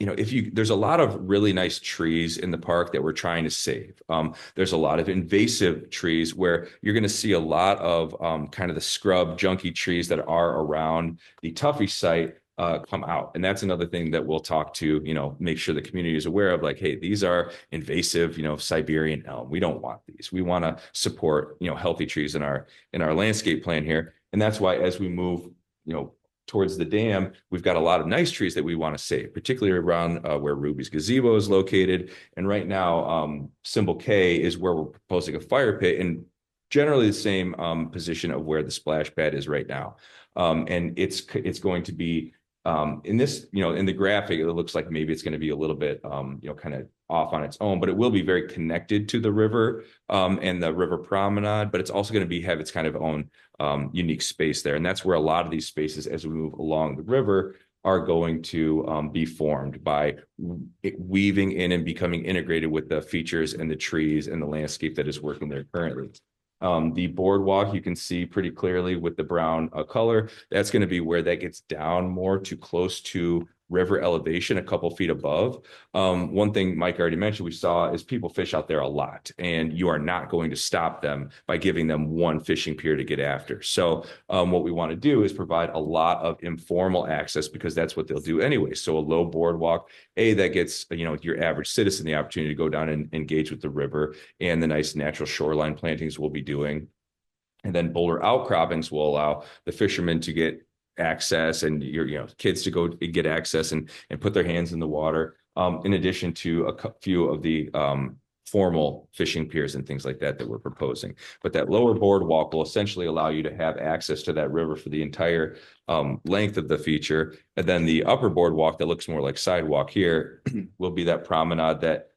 there's a lot of really nice trees in the park that we're trying to save. There's a lot of invasive trees where you're going to see a lot of kind of the scrub junky trees that are around the Tuffy site come out. And that's another thing that we'll talk to, make sure the community is aware of, like, hey, these are invasive, Siberian elm. We don't want these. We want to support, healthy trees in our landscape plan here. And that's why as we move, towards the dam, we've got a lot of nice trees that we want to save, particularly around where Ruby's gazebo is located. And right now, symbol K is where we're proposing a fire pit, and generally the same position of where the splash pad is right now. And it's going to be in this, in the graphic, it looks like maybe it's going to be a little bit, kind of off on its own, but it will be very connected to the river and the river promenade. But it's also going to have its kind of own unique space there. And that's where a lot of these spaces, as we move along the river, are going to be formed by weaving in and becoming integrated with the features and the trees and the landscape that is working there currently. The boardwalk, you can see pretty clearly with the brown color, that's going to be where that gets down more to close to river elevation, a couple feet above. One thing Mike already mentioned we saw is people fish out there a lot, and you are not going to stop them by giving them one fishing pier to get after. So what we want to do is provide a lot of informal access, because that's what they'll do anyway. So a low boardwalk, that gets your average citizen the opportunity to go down and engage with the river and the nice natural shoreline plantings we'll be doing. And then boulder outcroppings will allow the fishermen to get access, and your kids to go get access and put their hands in the water, in addition to a few of the formal fishing piers and things like that we're proposing. But that lower boardwalk will essentially allow you to have access to that river for the entire length of the feature. And then the upper boardwalk that looks more like sidewalk here will be that promenade that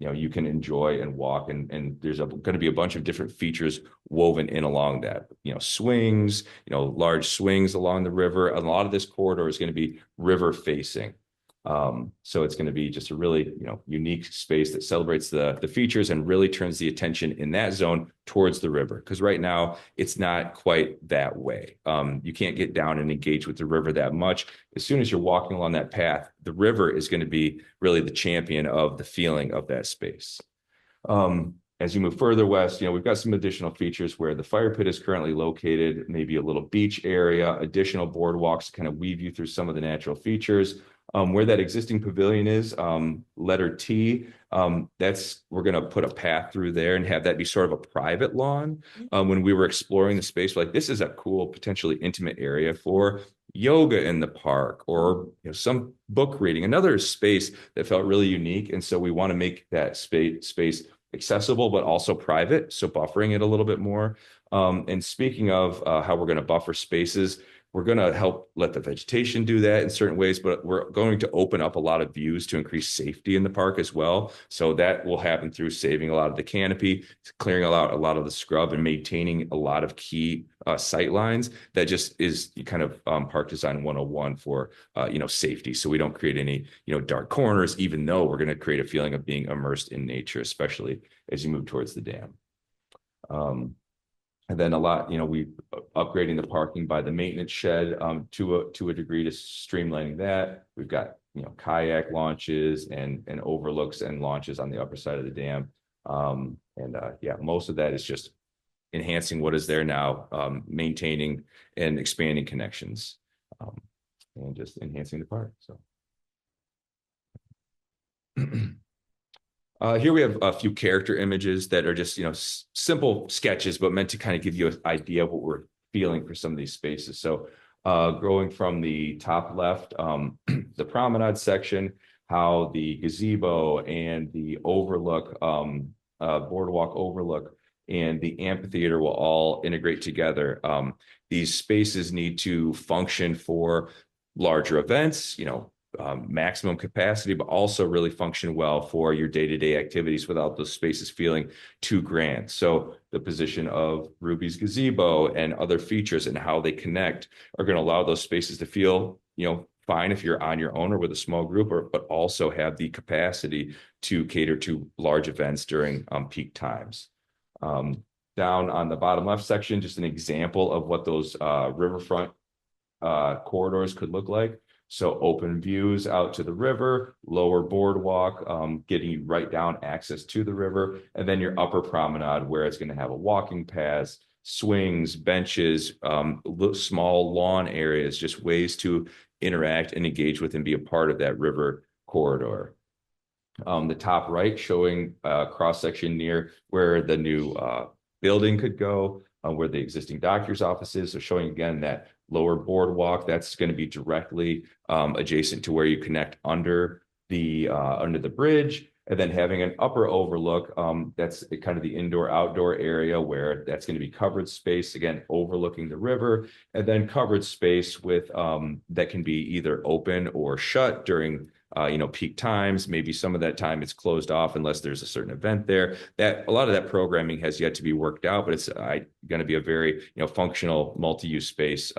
you can enjoy and walk, and there's going to be a bunch of different features woven in along that, swings, large swings along the river. A lot of this corridor is going to be river facing. So it's going to be just a really, unique space that celebrates the features and really turns the attention in that zone towards the river. Because right now it's not quite that way. You can't get down and engage with the river that much. As soon as you're walking along that path, the river is going to be really the champion of the feeling of that space. As you move further west, we've got some additional features where the fire pit is currently located, maybe a little beach area, additional boardwalks to kind of weave you through some of the natural features. Where that existing pavilion is, letter T, we're going to put a path through there and have that be sort of a private lawn. When we were exploring the space, like, this is a cool, potentially intimate area for yoga in the park, or some book reading, another space that felt really unique. And so we want to make that space accessible, but also private. So buffering it a little bit more. And speaking of how we're going to buffer spaces, we're going to help let the vegetation do that in certain ways, but we're going to open up a lot of views to increase safety in the park as well. So that will happen through saving a lot of the canopy, clearing out a lot of the scrub, and maintaining a lot of key sight lines. That just is kind of park design 101 for, safety. So we don't create any, dark corners, even though we're going to create a feeling of being immersed in nature, especially as you move towards the dam. And then a lot, we upgrading the parking by the maintenance shed to a degree to streamlining that. We've got, kayak launches and overlooks and launches on the upper side of the dam. Most of that is just enhancing what is there now, maintaining and expanding connections, and just enhancing the park. So. Here we have a few character images that are just, simple sketches, but meant to kind of give you an idea of what we're feeling for some of these spaces. So going from the top left, the promenade section, how the gazebo and the overlook, boardwalk overlook and the amphitheater will all integrate together. These spaces need to function for larger events, maximum capacity, but also really function well for your day-to-day activities without those spaces feeling too grand. So the position of Ruby's gazebo and other features and how they connect are going to allow those spaces to feel, fine if you're on your own or with a small group, but also have the capacity to cater to large events during peak times. Down on the bottom left section, just an example of what those riverfront corridors could look like. So open views out to the river, lower boardwalk, getting you right down access to the river, and then your upper promenade where it's going to have a walking path, swings, benches, small lawn areas, just ways to interact and engage with and be a part of that river corridor. The top right showing a cross section near where the new building could go, where the existing doctor's office is. So showing again that lower boardwalk, that's going to be directly adjacent to where you connect under the bridge, and then having an upper overlook. That's kind of the indoor outdoor area where that's going to be covered space, again overlooking the river, and then covered space with that can be either open or shut during peak times. Maybe some of that time it's closed off unless there's a certain event there. That a lot of that programming has yet to be worked out, but it's going to be a very functional multi-use space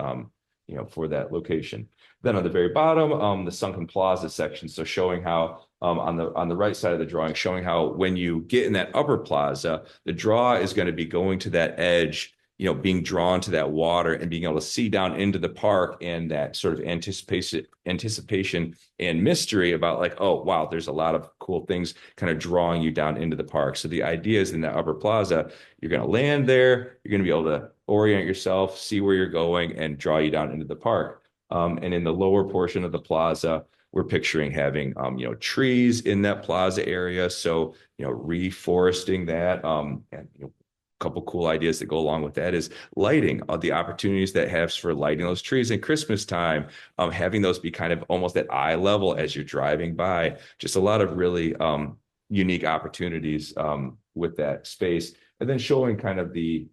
for that location. Then on the very bottom, the sunken plaza section. So showing how on the right side of the drawing, showing how when you get in that upper plaza, the draw is going to be going to that edge, being drawn to that water and being able to see down into the park, and that sort of anticipation and mystery about like, oh, wow, there's a lot of cool things kind of drawing you down into the park. So the idea is in that upper plaza, you're going to land there, you're going to be able to orient yourself, see where you're going, and draw you down into the park. And in the lower portion of the plaza, we're picturing having, trees in that plaza area. So, reforesting that, and, couple cool ideas that go along with that is lighting, the opportunities that has for lighting those trees in Christmas time, having those be kind of almost at eye level as you're driving by. Just a lot of really unique opportunities with that space, and then showing kind of the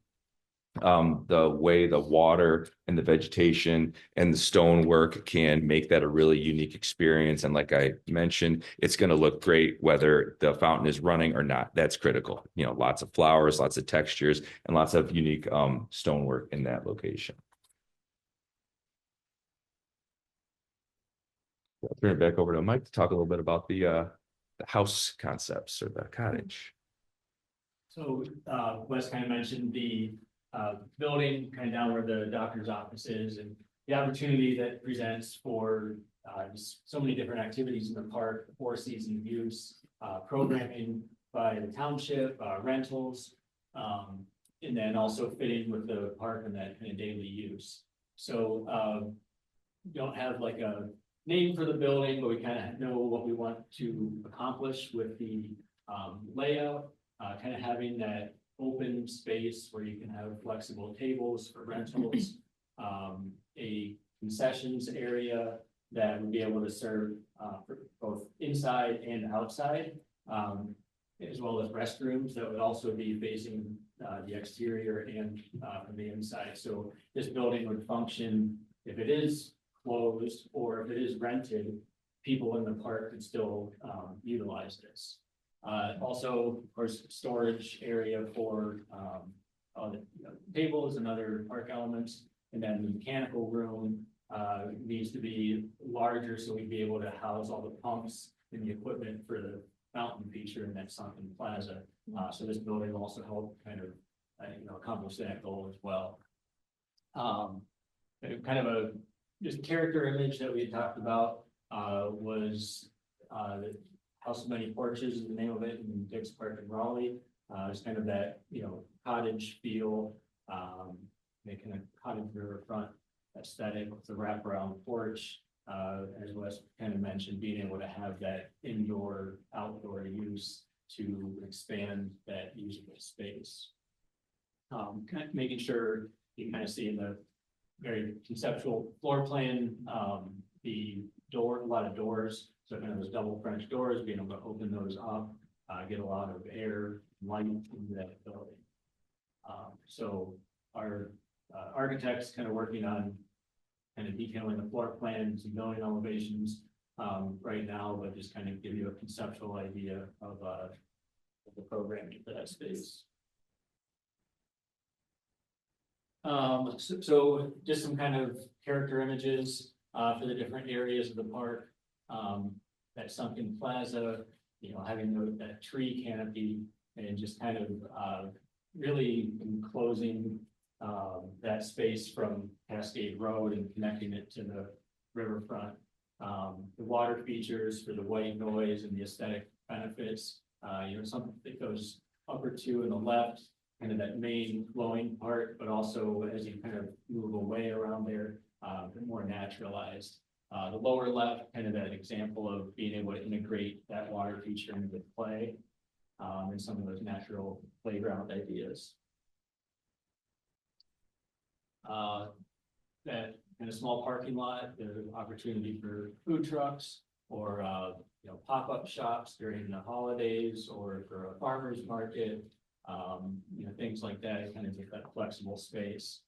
way the water and the vegetation and the stonework can make that a really unique experience. And like I mentioned, it's going to look great whether the fountain is running or not. That's critical. Lots of flowers, lots of textures, and lots of unique stonework in that location. I'll turn it back over to Mike to talk a little bit about the house concepts or the cottage. So Wes kind of mentioned the building kind of down where the doctor's office is, and the opportunity that presents for just so many different activities in the park, 4-season use, programming by the township, rentals, and then also fitting with the park and that kind of daily use. So don't have like a name for the building, but we kind of know what we want to accomplish with the layout, kind of having that open space where you can have flexible tables for rentals, a concessions area that would be able to serve for both inside and outside, as well as restrooms that would also be facing the exterior and from the inside. So this building would function if it is closed or if it is rented, people in the park could still utilize this. Also, of course, storage area for tables and other park elements. And then the mechanical room needs to be larger so we'd be able to house all the pumps and the equipment for the fountain feature in that sunken plaza. So this building will also help kind of accomplish that goal as well. Kind of a just character image that we had talked about was the House of Many Porches is the name of it in Dix Park in Raleigh. It's kind of that cottage feel, making a cottage riverfront aesthetic with the wraparound porch, as Wes kind of mentioned, being able to have that indoor outdoor use to expand that usable space. Kind of making sure you can kind of see in the very conceptual floor plan, the door, a lot of doors. So kind of those double French doors, being able to open those up, get a lot of air, light into that building. So our architects kind of working on kind of detailing the floor plans and building elevations right now, but just kind of give you a conceptual idea of the programming for that space. So just some kind of character images for the different areas of the park. That sunken plaza, you know, having that tree canopy and just kind of really enclosing that space from Cascade Road and connecting it to the riverfront. The water features for the white noise and the aesthetic benefits, you know, something that goes up or two on the left, kind of that main flowing part, but also as you kind of move away around there, more naturalized. The lower left, kind of that example of being able to integrate that water feature into play, and some of those natural playground ideas. That kind of small parking lot, the opportunity for food trucks or you know, pop-up shops during the holidays or for a farmer's market, you know, things like that, kind of get that flexible space.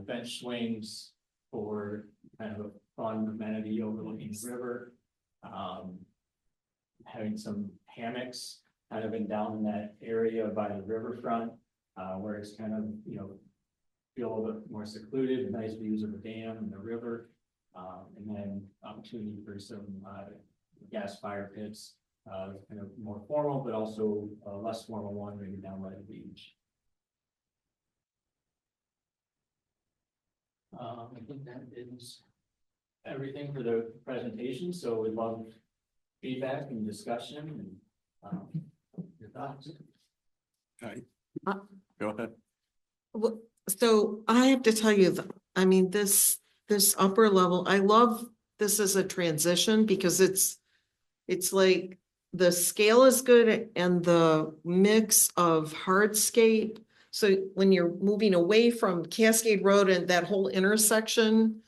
Bench swings for kind of a fun amenity overlooking the river. Having some hammocks kind of down in that area by the riverfront, where it's kind of, you know, feel a little bit more secluded, nice views of the dam and the river, and then opportunity for some gas fire pits, kind of more formal, but also a less formal one, maybe down by the beach. I think that is everything for the presentation. So we'd love feedback and discussion and your thoughts. Go ahead. Well, so I have to tell you that, I mean, this upper level, I love this as a transition because it's like the scale is good and the mix of hardscape. So when you're moving away from Cascade Road and that whole intersection,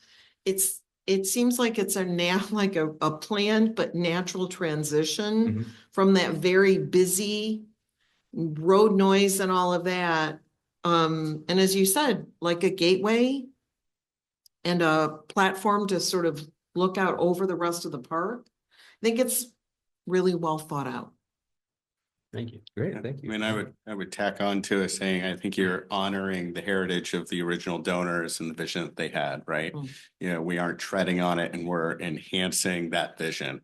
it seems like it's like a planned but natural transition from that very busy road noise and all of that. And as you said, like a gateway and a platform to sort of look out over the rest of the park. I think it's really well thought out. Thank you. Great, thank you. I mean, I would tack on to it saying, I think you're honoring the heritage of the original donors and the vision that they had, right? You know, we aren't treading on it and we're enhancing that vision.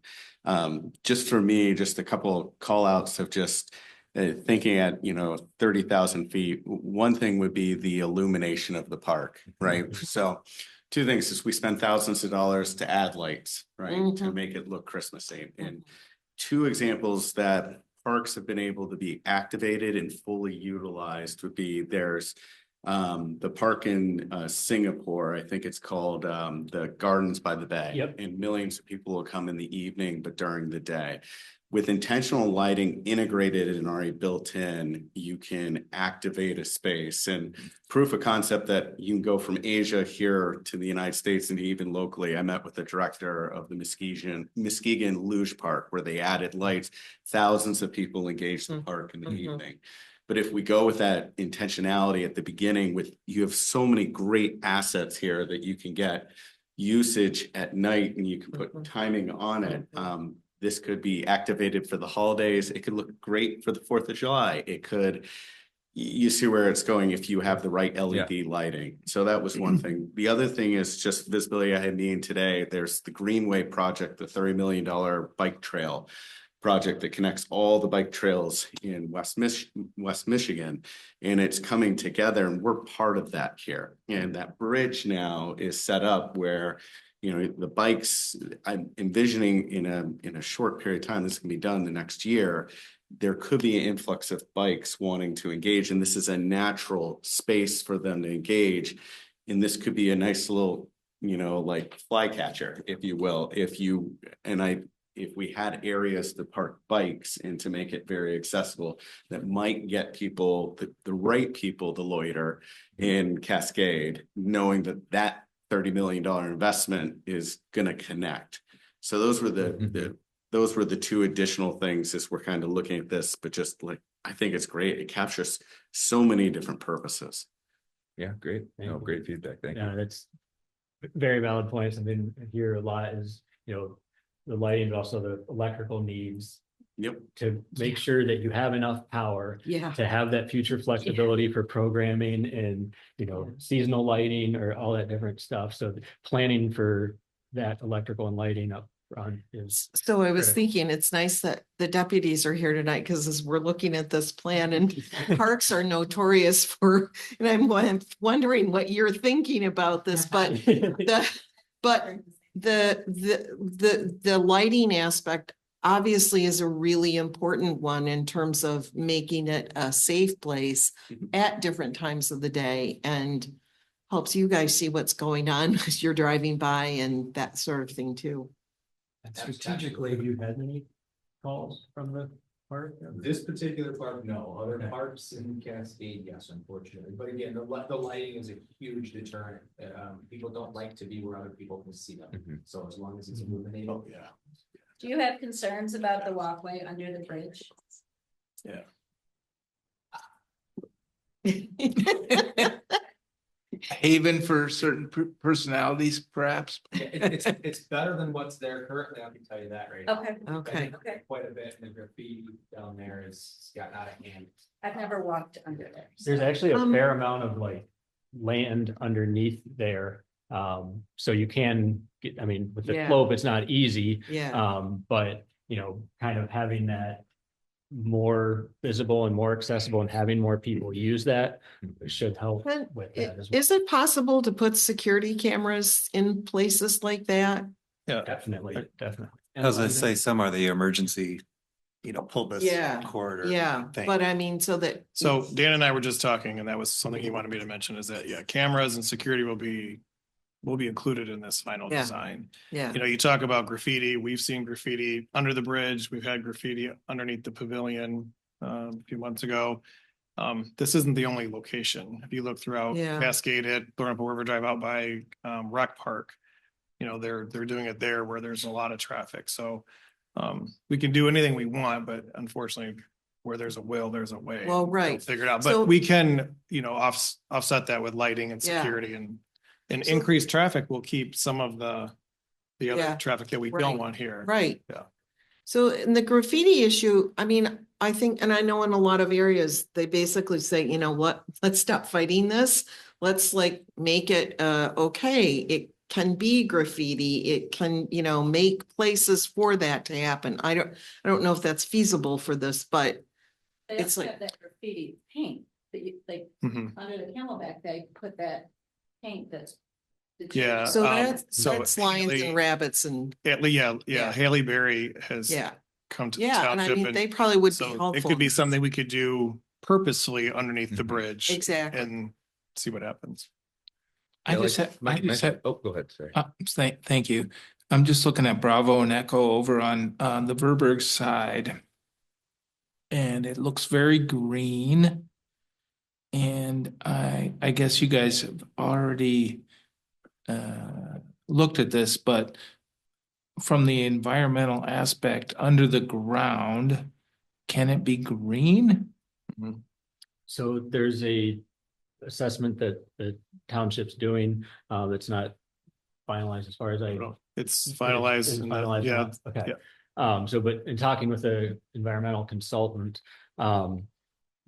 Just for me, just a couple call outs of just thinking at, you know, 30,000 feet. One thing would be the illumination of the park, right? So two things is we spend thousands of dollars to add lights, right? To make it look Christmassy. And two examples that parks have been able to be activated and fully utilized would be there's the park in Singapore, I think it's called the Gardens by the Bay. Yep. And millions of people will come in the evening, but during the day. With intentional lighting integrated and already built in, you can activate a space. And proof of concept that you can go from Asia here to the United States and even locally. I met with the director of the Muskegon Luge Park where they added lights. Thousands of people engaged the park in the evening. But if we go with that intentionality at the beginning, with you have so many great assets here that you can get usage at night and you can put timing on it. This could be activated for the holidays. It could look great for the 4th of July. It could, you see where it's going if you have the right LED lighting. So that was one thing. The other thing is just visibility. I had a meeting today. There's the Greenway project, the $30 million bike trail project that connects all the bike trails in West Michigan. And it's coming together and we're part of that here. And that bridge now is set up where, you know, the bikes, I'm envisioning in a short period of time, this can be done the next year, there could be an influx of bikes wanting to engage. And this is a natural space for them to engage. And this could be a nice little, you know, like flycatcher, if you will, and I if we had areas to park bikes and to make it very accessible, that might get people, the right people to loiter in Cascade, knowing that that $30 million investment is gonna connect. So those were those were the two additional things as we're kind of looking at this, but just like, I think it's great. It captures so many different purposes. Yeah, great. No, great feedback. Thank you. Yeah, that's very valid points. I mean, here a lot is, the lighting, but also the electrical needs Yep. to make sure that you have enough power Yeah. to have that future flexibility for programming and, seasonal lighting or all that different stuff. So planning for that electrical and lighting up front is. So I was critical. thinking it's nice that the deputies are here tonight because as we're looking at this plan and parks are notorious for, and I'm wondering what you're thinking about this, but the lighting aspect obviously is a really important one in terms of making it a safe place at different times of the day and helps you guys see what's going on as you're driving by and that sort of thing too. Strategically, have you had many calls from the park? This particular park, no. Other parks in Cascade, yes, unfortunately. But again, the lighting is a huge deterrent. People don't like to be where other people can see them. So as long as it's illuminated. Oh, yeah. Do you have concerns about the walkway under the bridge? Haven for certain personalities, perhaps. It's better than what's there currently, I can tell you that right now. Okay, Okay. okay. Quite a bit, and the graffiti down there has gotten out of hand. I've never walked under there. so- There's actually a Um, fair amount of land underneath there. So you can get, I mean, with the Yeah. slope, it's not easy. Yeah, But, kind of having that more visible and more accessible and having more people use that should help And with that as well. is it possible to put security cameras in places like that? Definitely, definitely. As I say, some are the emergency, pull this Yeah, corridor. Yeah, thing. but I mean, so that. So Dan and I were just talking, and that was something he wanted me to mention is that, cameras and security will be included in this final Yeah. design. Yeah, You talk about graffiti. We've seen graffiti under the bridge. We've had graffiti underneath the pavilion a few months ago. This isn't the only location. If you look throughout Yeah. Cascade at Thornapple River Drive out by Rec Park, they're doing it there where there's a lot of traffic. So we can do anything we want, but unfortunately, where there's a will, there's a way. Well, They'll right. Figure it out, So- but we can, offset that with lighting and Yeah. security and So- increased traffic will keep some of the Yeah. other traffic that we Right. don't want here. right. Yeah. So in the graffiti issue, I mean, I think, and I know in a lot of areas, they basically say, you know what, let's stop fighting this. Let's make it okay. It can be graffiti. It can, make places for that to happen. I don't know if that's feasible for this, but They It's also like- have that graffiti paint that you, Mhm. under the camelback, they put that paint that's. Yeah. so so that's lions Haley- and rabbits and, Yeah, Yeah. Haley Berry has yeah. come to the Yeah, and I township mean, and they probably would be so it helpful. could be something we could do purposely underneath the Mhm. bridge Exactly. and see what happens. I just have, Oh, go ahead, sorry. thank you. I'm just looking at Bravo and Echo over on the Verberg side. And it looks very green. And I guess you guys have already looked at this, but from the environmental aspect, under the ground, can it be green? So there's a assessment that the township's doing, that's not finalized as far as I. It's finalized. It's and, finalized Yeah, now? Okay. yeah. So, but in talking with the environmental consultant,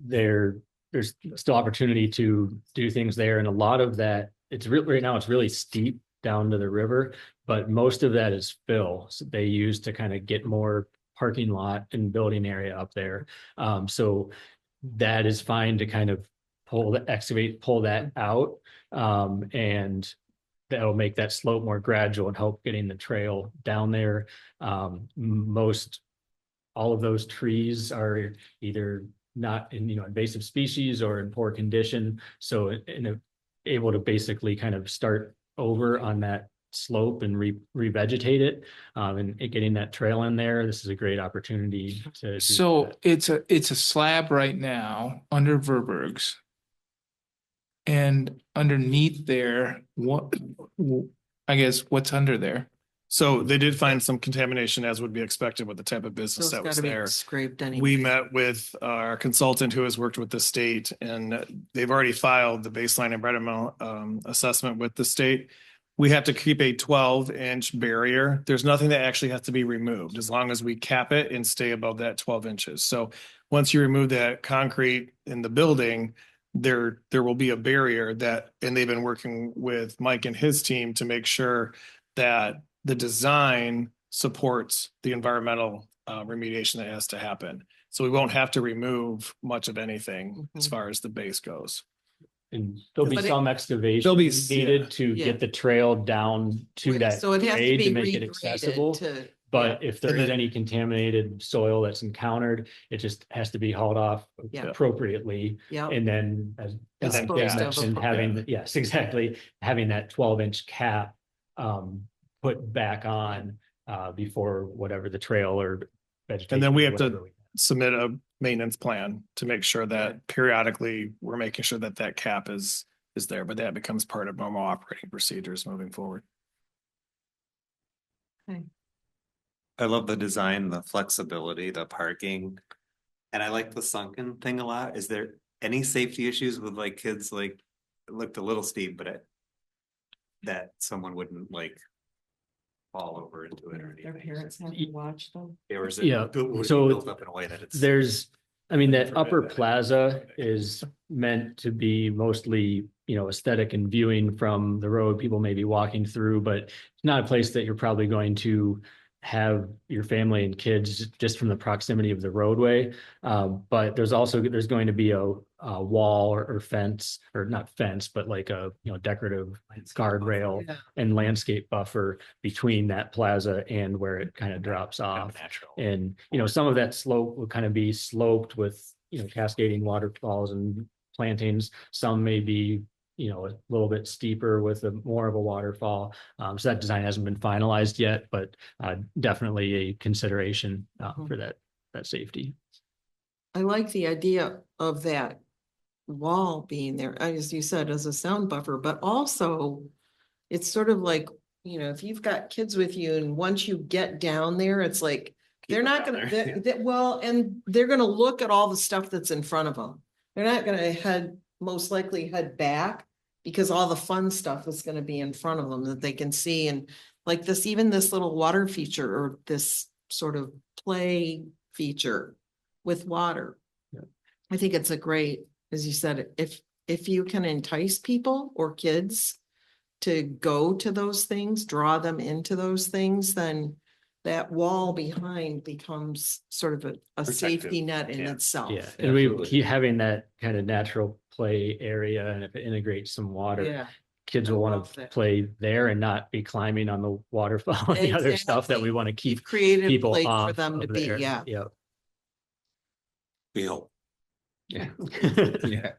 there's still opportunity to do things there. And a lot of that, right now, it's really steep down to the river, but most of that is fill. So they use to kind of get more parking lot and building area up there. So that is fine to kind of pull that out. And that'll make that slope more gradual and help getting the trail down there. All of those trees are either not in, invasive species or in poor condition. So able to basically kind of start over on that slope and revegetate it. And getting that trail in there, this is a great opportunity to. do So that. it's a slab right now under Verberg's. And underneath there, I guess what's under there? So they did find some contamination, as would be expected with the type of So business it's that was gotta be there. scraped anyway. We met with our consultant who has worked with the state, and they've already filed the baseline environmental assessment with the state. We have to keep a 12-inch barrier. There's nothing that actually has to be removed as long as we cap it and stay above that 12 inches. So once you remove that concrete in the building, there will be a barrier that, and they've been working with Mike and his team to make sure that the design supports the environmental remediation that has to happen. So we won't have to remove much of anything as far as the base goes. And there'll be But it- some excavation There'll be- needed to Yeah. get the trail down to Right, that so it has to grade be to make it regraded accessible. to, But if there And is then- any contaminated soil that's encountered, it just has to be hauled off Yeah. appropriately. yeah, And then, as Disposed Dave of mentioned, appropriately. yes, exactly, having that 12-inch cap put back on before whatever the trail or vegetation. And then we or have to whatever submit a maintenance plan to make sure that periodically we're making sure that that cap is there, but that becomes part of normal operating procedures moving forward. I love the design, the flexibility, the parking. And I like the sunken thing a lot. Is there any safety issues with like kids, like it looked a little steep, but that someone wouldn't like fall over into it or anything? their parents have to watch them. Or is it Yeah, would it be so built up in a way that it's There's, I mean, that Forbid upper that. plaza is meant to be mostly, aesthetic and viewing from the road. People may be walking through, but it's not a place that you're probably going to have your family and kids just from the proximity of the roadway. But there's going to be a wall or fence, or not fence, but like a, decorative guardrail Yeah. and landscape buffer between that plaza and where it kind of drops off. natural. And, some of that slope will kind of be sloped with, cascading waterfalls and plantings. Some may be, a little bit steeper with more of a waterfall. So that design hasn't been finalized yet, but definitely a consideration for that safety. I like the idea of that wall being there, as you said, as a sound buffer, but also it's sort of like, if you've got kids with you and once you get down there, it's like, they're not them gonna, down there, well, and they're gonna look at all the stuff that's in front of them. They're not gonna most likely head back because all the fun stuff is gonna be in front of them that they can see. And like this, even this little water feature or this sort of play feature with water. Yeah. I think it's a great, as you said, if you can entice people or kids to go to those things, draw them into those things, then that wall behind becomes sort of a safety net in Yeah. itself. Yeah, and we keep having that kind of natural play area, and if it integrates some water, Yeah, kids I will want love to that. play there and not be climbing on the waterfall and the other stuff that we Exactly. want to keep you've created a people place for off them to of be, there. yeah. Yeah. We hope. Yeah. Yeah.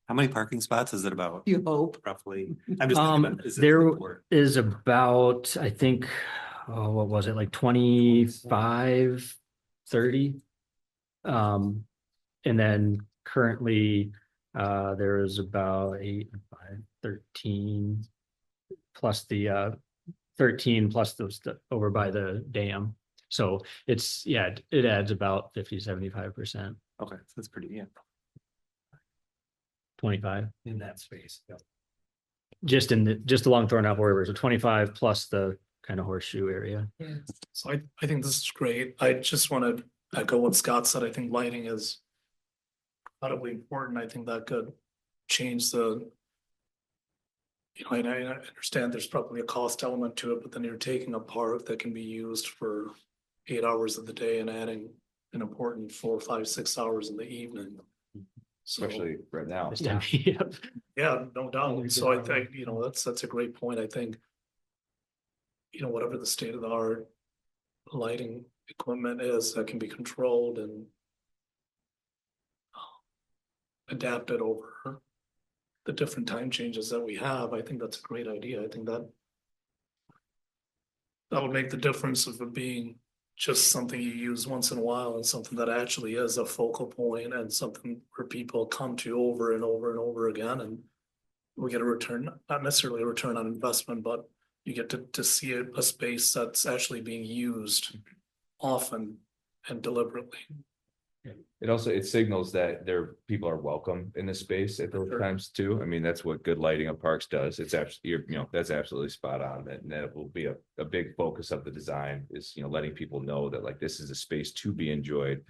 How many parking spots is it about You hope. roughly? I'm just thinking about, is it There more? is about, I think, what was it, like 25, 30? And then currently, there is about 8, 5, 13 plus the 13 plus those over by the dam. So it's, it adds about 50-75%, Okay, so that's pretty, yeah. 25. In that space. Yeah. Just along Thornapple River, so 25 plus the kind of horseshoe area. Yeah. So I think this is great. I just want to echo what Scott said. I think lighting is incredibly important. I think that could change the, and I understand there's probably a cost element to it, but then you're taking a park that can be used for 8 hours of the day and adding an important 4, 5, 6 hours in the evening. So, Especially right now. Yep. yeah, no doubt. So I think, that's a great point. I think, whatever the state of the art lighting equipment is that can be controlled and adapted over the different time changes that we have, I think that's a great idea. I think that that would make the difference of it being just something you use once in a while and something that actually is a focal point and something where people come to over and over and over again, and we get a return, not necessarily a return on investment, but you get to see a space that's actually being used often and deliberately. It also, it signals that people are welcome in this space at those Sure. times too. I mean, that's what good lighting of parks does. It's actually, that's absolutely spot on. And that will be a big focus of the design is, letting people know that like, this is a space to be enjoyed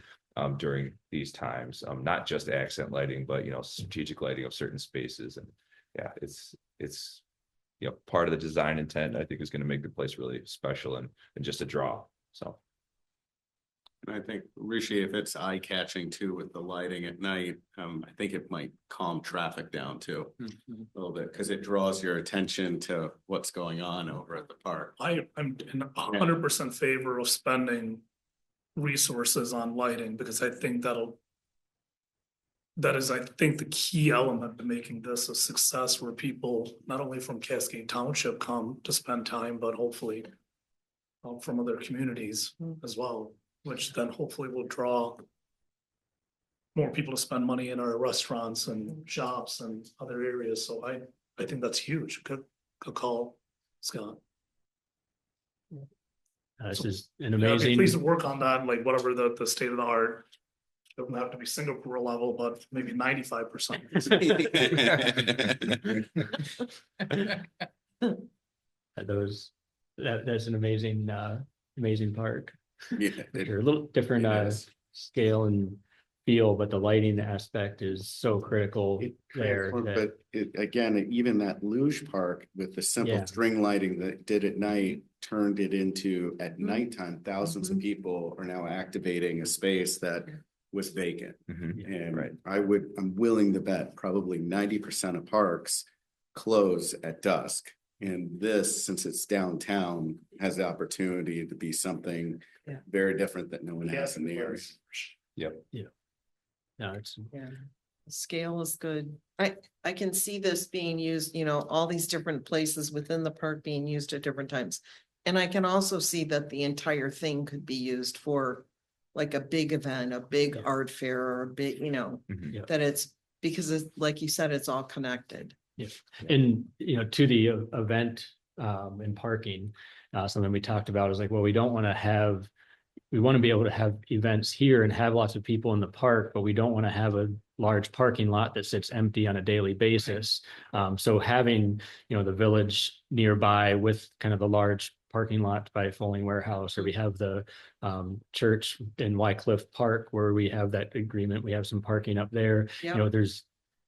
during these times, not just accent lighting, but, strategic lighting of certain spaces. And yeah, it's, part of the design intent, I think, is going to make the place really special and just a draw. So. And I think, Rishi, if it's eye catching too with the lighting at night, I think it might calm traffic down too a little bit because it draws your attention to what's going on over at the park. I'm in 100% favor of spending resources on lighting because I think that is, I think, the key element to making this a success where people, not only from Cascade Township come to spend time, but hopefully from other communities as well, which then hopefully will draw more people to spend money in our restaurants and shops and other areas. So I think that's huge. Good call, Scott. This is an Yeah, I'd be amazing. pleased to work on that, like whatever the state of the art. Doesn't have to be Singapore level, but maybe 95%. That's an amazing park. Yeah, They're a little different it is. scale and feel, but the lighting aspect is so critical there. But again, even that luge park with the simple Yeah. string lighting that did at night turned it into at nighttime, thousands of people are now activating a space that was vacant. And I'm willing to bet probably 90% of parks close at dusk. And this, since it's downtown, has the opportunity to be something very different that no one has in the area. Yep. No, it's Scale is good. I can see this being used, all these different places within the park being used at different times. And I can also see that the entire thing could be used for like a big event, a big art fair, or a big, that it's, because it's like you said, it's all connected. Yeah, and to the event and parking, something we talked about is like, well, we want to be able to have events here and have lots of people in the park, but we don't want to have a large parking lot that sits empty on a daily basis. So having, the village nearby with kind of the large parking lot by Folling Warehouse, or we have the church in Wycliffe Park where we have that agreement, we have some parking up there. Yep. There's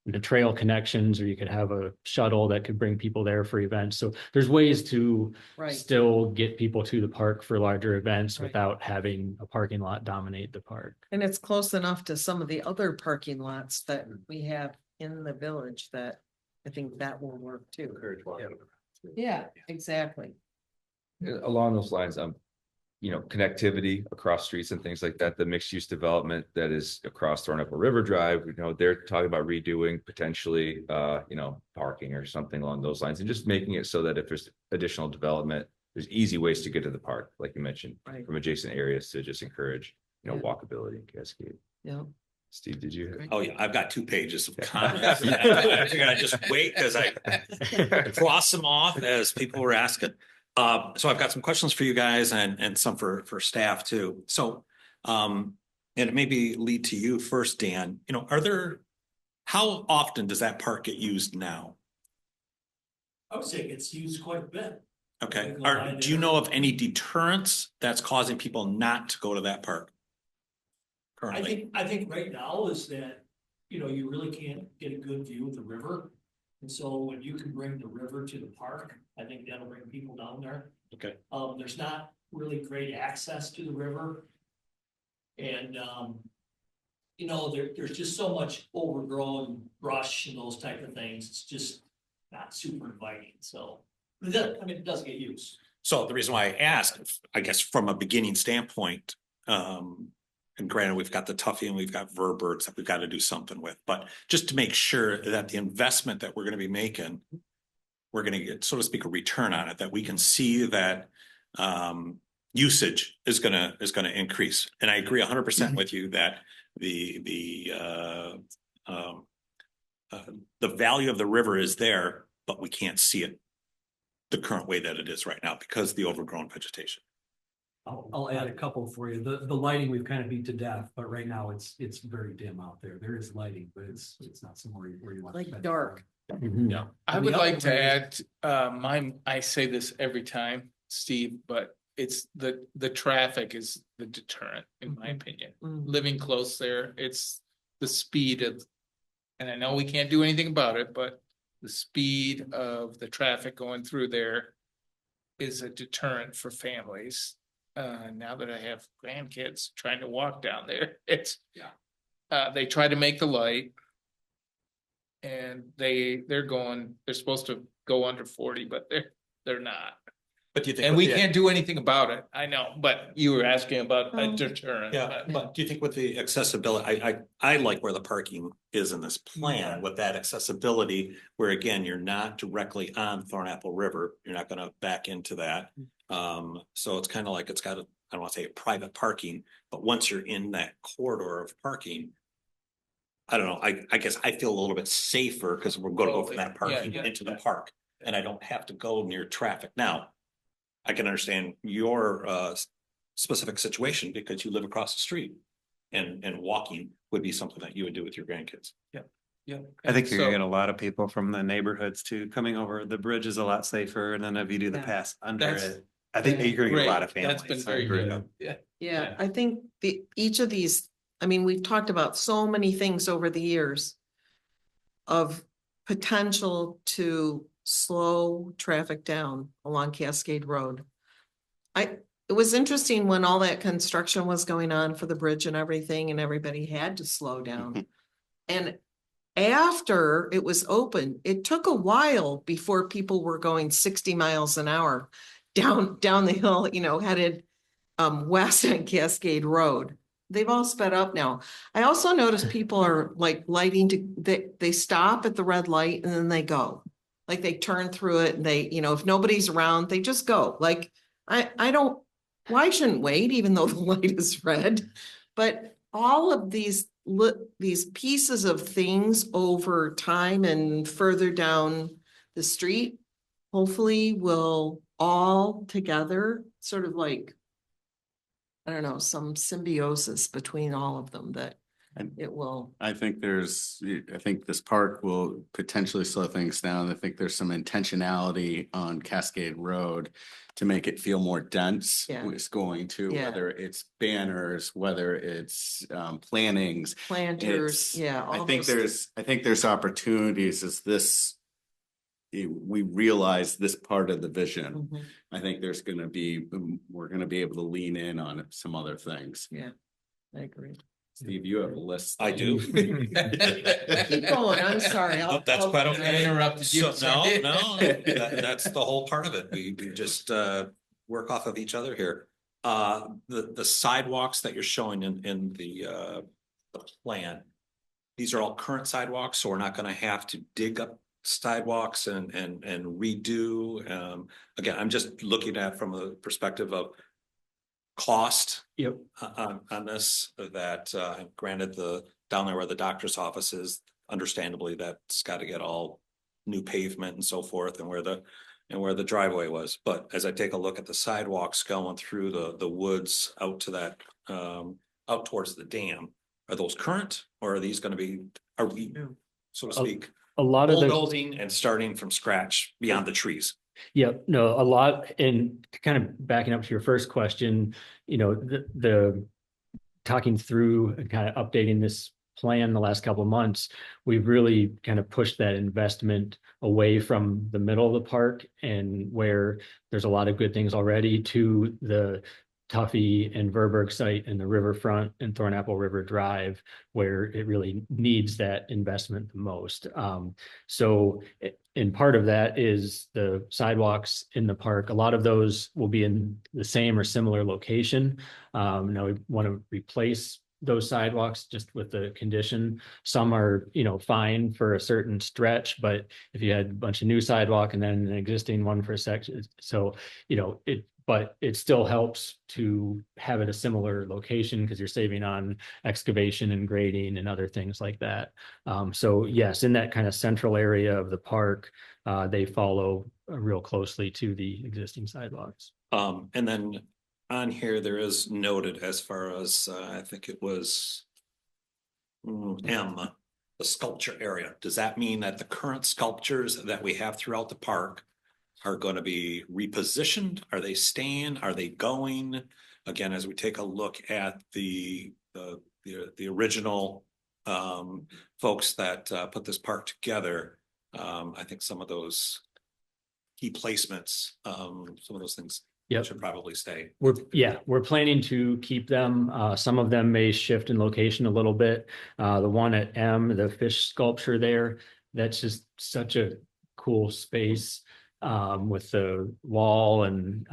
the trail connections, or you could have a shuttle that could bring people there for events. So there's ways to Right. still get people to the park for larger events Right. without having a parking lot dominate the park. And it's close enough to some of the other parking lots that we have in the village that I think that will work too. Yeah, exactly. Along those lines, connectivity across streets and things like that, the mixed use development that is across Thornapple River Drive, they're talking about redoing potentially, parking or something along those lines, and just making it so that if there's additional development, there's easy ways to get to the park, like you mentioned, Right. from adjacent areas to just encourage, Yeah. walkability in Cascade. Yeah. Steve, did you? Oh, yeah, I've got 2 pages of comments. I figured I'd just wait as I cross them off as people were asking. So I've got some questions for you guys and some for staff too. So, and it maybe lead to you first, Dan, how often does that park get used now? I would say it's used quite a bit. Okay. Do you know of any deterrents that's causing people not to go to that park? Currently? I think right now is that, you really can't get a good view of the river. And so when you can bring the river to the park, I think that'll bring people down there. Okay. There's not really great access to the river. And, there's just so much overgrown brush and those type of things. It's just not super inviting. So, it does get used. So the reason why I asked, I guess from a beginning standpoint, and granted, we've got the Tuffy and we've got Verberts that we've got to do something with, but just to make sure that the investment that we're going to be making, we're going to get, so to speak, a return on it, that we can see that usage is gonna increase. And I agree 100% with you that the value of the river is there, but we can't see it the current way that it is right now because of the overgrown vegetation. I'll add a couple for you. The lighting we've kind of beat to death, but right now it's very dim out there. There is lighting, but it's not somewhere where you want. to Like spend dark. time. Yeah. I would like to add, I say this every time, Steve, but it's the traffic is the deterrent, in my opinion. Living close there, it's the speed of, and I know we can't do anything about it, but the speed of the traffic going through there is a deterrent for families. Now that I have grandkids trying to walk down there, they try to make the light. And they're supposed to go under 40, but they're not. But do you think? And we can't do anything about it. I know, but you were asking about a Oh. deterrent. Yeah, but do you think with the accessibility, I like where the parking is in this plan with that accessibility, where again, you're not directly on Thornapple River. You're not gonna back into that. So it's kind of like it's got I don't want to say private parking, but once you're in that corridor of parking, I don't know, I guess I feel a little bit safer because we're gonna go from that parking into the park. And I don't have to go near traffic. Now, I can understand your specific situation because you live across the street. And walking would be something that you would do with your grandkids. Yeah. I think you're gonna get a lot of people from the neighborhoods too, coming over. The bridge is a lot safer, and then if you do the Yeah. pass under That's- it, I think you're gonna get a lot of families. That's been I very agree. good. Yeah. Yeah, I think each of these, I mean, we've talked about so many things over the years of potential to slow traffic down along Cascade Road. It was interesting when all that construction was going on for the bridge and everything, and everybody had to slow down. And after it was open, it took a while before people were going 60 miles an hour down the hill, headed west on Cascade Road. They've all sped up now. I also noticed people are like they stop at the red light and then they go. Like they turn through it and they, if nobody's around, they just go. Like I shouldn't wait even though the light is red. But all of these pieces of things over time and further down the street, hopefully will all together sort of like, I don't know, some symbiosis between all of them that it will. I think this park will potentially slow things down. I think there's some intentionality on Cascade Road to make it feel more dense. Yeah. It's going to, Yeah. whether it's banners, whether it's plantings. Planters, I think there's opportunities as we realize this part of the vision. Mhm. I think we're gonna be able to lean in on some other things. Yeah, I agree. Steve, you have a list. I do. Keep going, I'm sorry. No, that's quite okay. I interrupted you. So, no, that's the whole part of it. We just work off of each other here. The sidewalks that you're showing in the plan, these are all current sidewalks, so we're not gonna have to dig up sidewalks and redo. Again, I'm just looking at from a perspective of cost. Yep. On this, that granted down there where the doctor's office is, understandably, that's got to get all new pavement and so forth, and where the driveway was. But as I take a look at the sidewalks going through the woods out to that out towards the dam, are those current, or are these going to be, so to speak, A lot of the. bulldozing and starting from scratch beyond the trees? Yep, no, a lot, and kind of backing up to your first question, the talking through and kind of updating this plan the last couple of months, we've really kind of pushed that investment away from the middle of the park and where there's a lot of good things already to the Tuffy and Verberg site and the riverfront and Thornapple River Drive, where it really needs that investment the most. And part of that is the sidewalks in the park. A lot of those will be in the same or similar location. Now we want to replace those sidewalks just with the condition. Some are, fine for a certain stretch, but if you had a bunch of new sidewalk and then an existing one for a section, so, but it still helps to have it a similar location because you're saving on excavation and grading and other things like that. So yes, in that kind of central area of the park, they follow real closely to the existing sidewalks. And then on here, there is noted as far as, I think it was M, the sculpture area. Does that mean that the current sculptures that we have throughout the park are going to be repositioned? Are they staying? Are they going? Again, as we take a look at the original folks that put this park together, I think some of those key placements, some of those things should probably stay. We're planning to keep them. Some of them may shift in location a little bit. The one at M, the fish sculpture there, that's just such a cool space with the wall and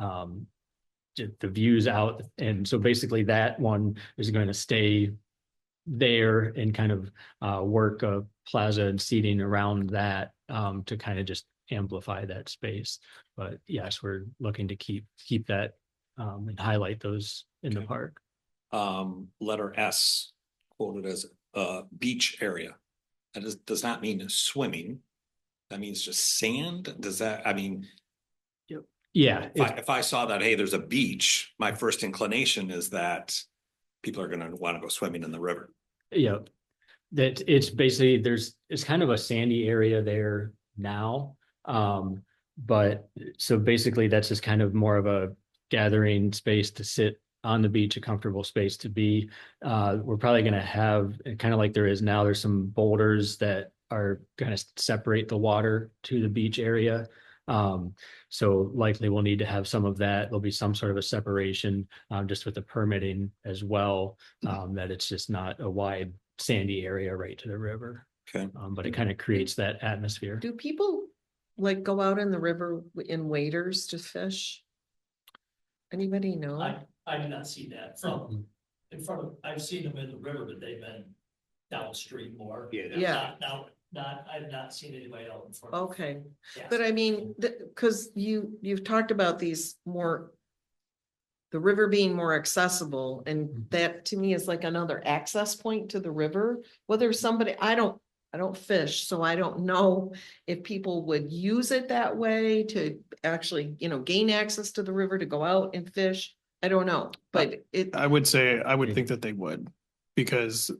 the views out. And so basically that one is going to stay there and kind of work a plaza and seating around that to kind of just amplify that space. But yes, we're looking to keep that and highlight those in the park. Letter S quoted as beach area. That does not mean swimming. That means just sand. Does that, I mean, yeah, if I saw that, hey, there's a beach, my first inclination is that people are going to want to go swimming in the river. Yeah, that it's basically it's kind of a sandy area there now. But so basically that's just kind of more of a gathering space to sit on the beach, a comfortable space to be. We're probably going to have kind of like there is now, there's some boulders that are going to separate the water to the beach area. So likely we'll need to have some of that. There'll be some sort of a separation just with the permitting as well, that it's just not a wide sandy area right to the river. Okay. But it kind of creates that atmosphere. Do people like go out in the river in waders to fish? Anybody know? I did not see that from, in front of, I've seen them in the river, but they've been downstream more. Yeah. I've not seen anybody out in front. Okay, Yes. but I mean, because you've talked about these more, the river being more accessible, and that to me is like another access point to the river. Whether somebody, I don't fish, so I don't know if people would use it that way to actually, gain access to the river to go out and fish. I don't know, but I would think that they would, because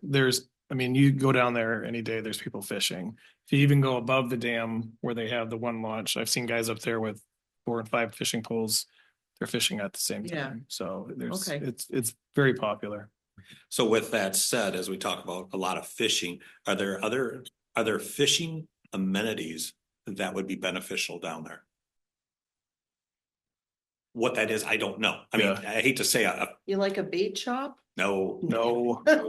you go down there any day, there's people fishing. If you even go above the dam where they have the one launch, I've seen guys up there with 4 and 5 fishing poles. They're fishing at the same time. So it's very popular. So with that said, as we talk about a lot of fishing, are there fishing amenities that would be beneficial down there? What that is, I don't know. I mean, I hate to say you like a bait shop? no.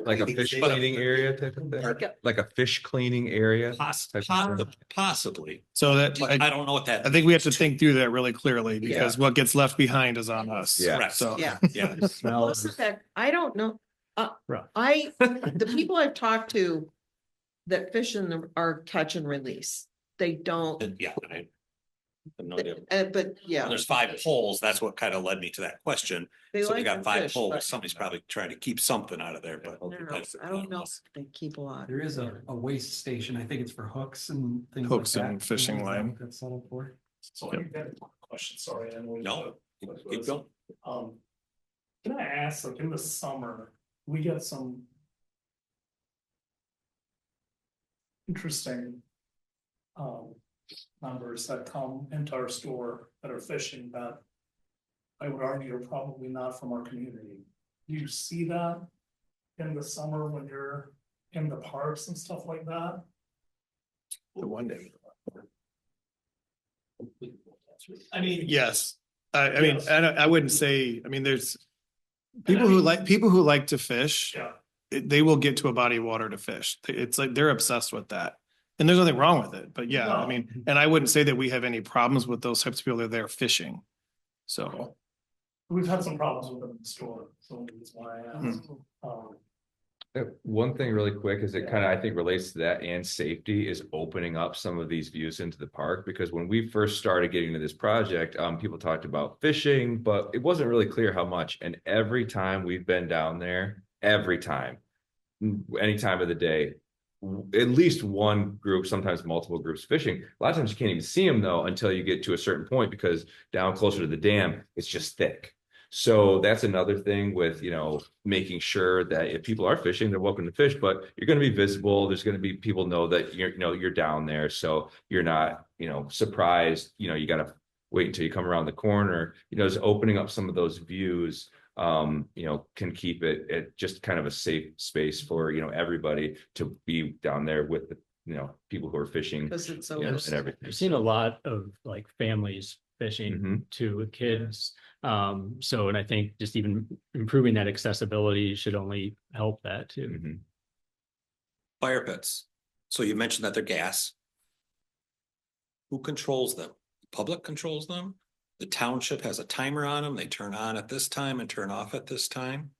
Like a fish cleaning area type of thing? Like a fish cleaning area? Possibly. So that I don't know what that. I think we have to think through that really clearly, because what gets left behind is on us. Yeah. Correct. So Yeah. Yeah. Plus the fact, I don't know. The people I've talked to that fish are catch and release. They don't, Yeah. I have no idea. but yeah. There's 5 poles. That's what kind of led me to that question. They So we like got to 5 fish, poles. but- Somebody's probably trying to keep something out of there, but I don't know if they keep a lot. There is a waste station. I think it's for hooks and things Hooks like that. and fishing line. That's settled for. So I got a question, sorry. No, keep going. Can I ask, like in the summer, we get some interesting members that come into our store that are fishing that I would argue are probably not from our community. Do you see that in the summer when you're in the parks and stuff like that? the one day. I mean. Yes. I mean, Yes. I wouldn't say, there's people who like to fish. Yeah. They will get to a body of water to fish. It's like they're obsessed with that. And there's nothing wrong with it, but yeah, No. and I wouldn't say that we have any problems with those types of people that are there fishing. So, We've had some problems with them in the store, so that's why I asked. One thing really quick is it kind of, I think, relates to that and safety is opening up some of these views into the park. Because when we first started getting into this project, people talked about fishing, but it wasn't really clear how much. And every time we've been down there, every time, any time of the day, at least one group, sometimes multiple groups fishing. A lot of times you can't even see them though until you get to a certain point because down closer to the dam, it's just thick. So that's another thing with, making sure that if people are fishing, they're welcome to fish, but you're going to be visible. There's going to be people know that you're down there. So you're not, surprised, you got to wait until you come around the corner, just opening up some of those views, can keep it at just kind of a safe space for, everybody to be down there with the, people who are fishing Because it's so. Yeah, and everything. I've seen a lot of like families fishing too with kids. So, and I think just even improving that accessibility should only help that too. Fire pits. So you mentioned that they're gas. Who controls them? The public controls them? The township has a timer on them. They turn on at this time and turn off at this time.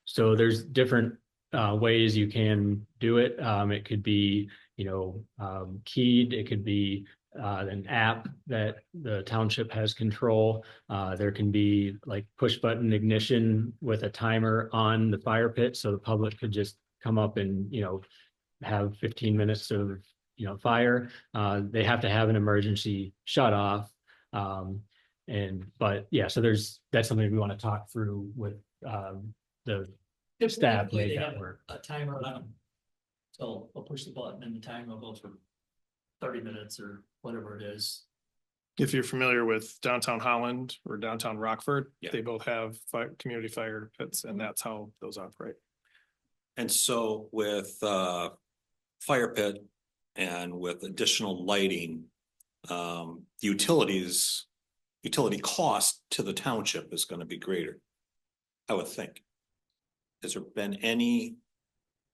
So there's different ways you can do it. It could be, keyed. It could be an app that the township has control. There can be like push button ignition with a timer on the fire pit. So the public could just come up and, have 15 minutes of, fire. They have to have an emergency shut off. But yeah, so that's something we want to talk through with the staff. Typically, Make they that have work. a timer on them. So I'll push the button and the timer will go for 30 minutes or whatever it is. If you're familiar with downtown Holland or downtown Rockford, Yeah. they both have community fire pits, and that's how those operate. And so with fire pit and with additional lighting, utility cost to the township is going to be greater, I would think. Has there been any,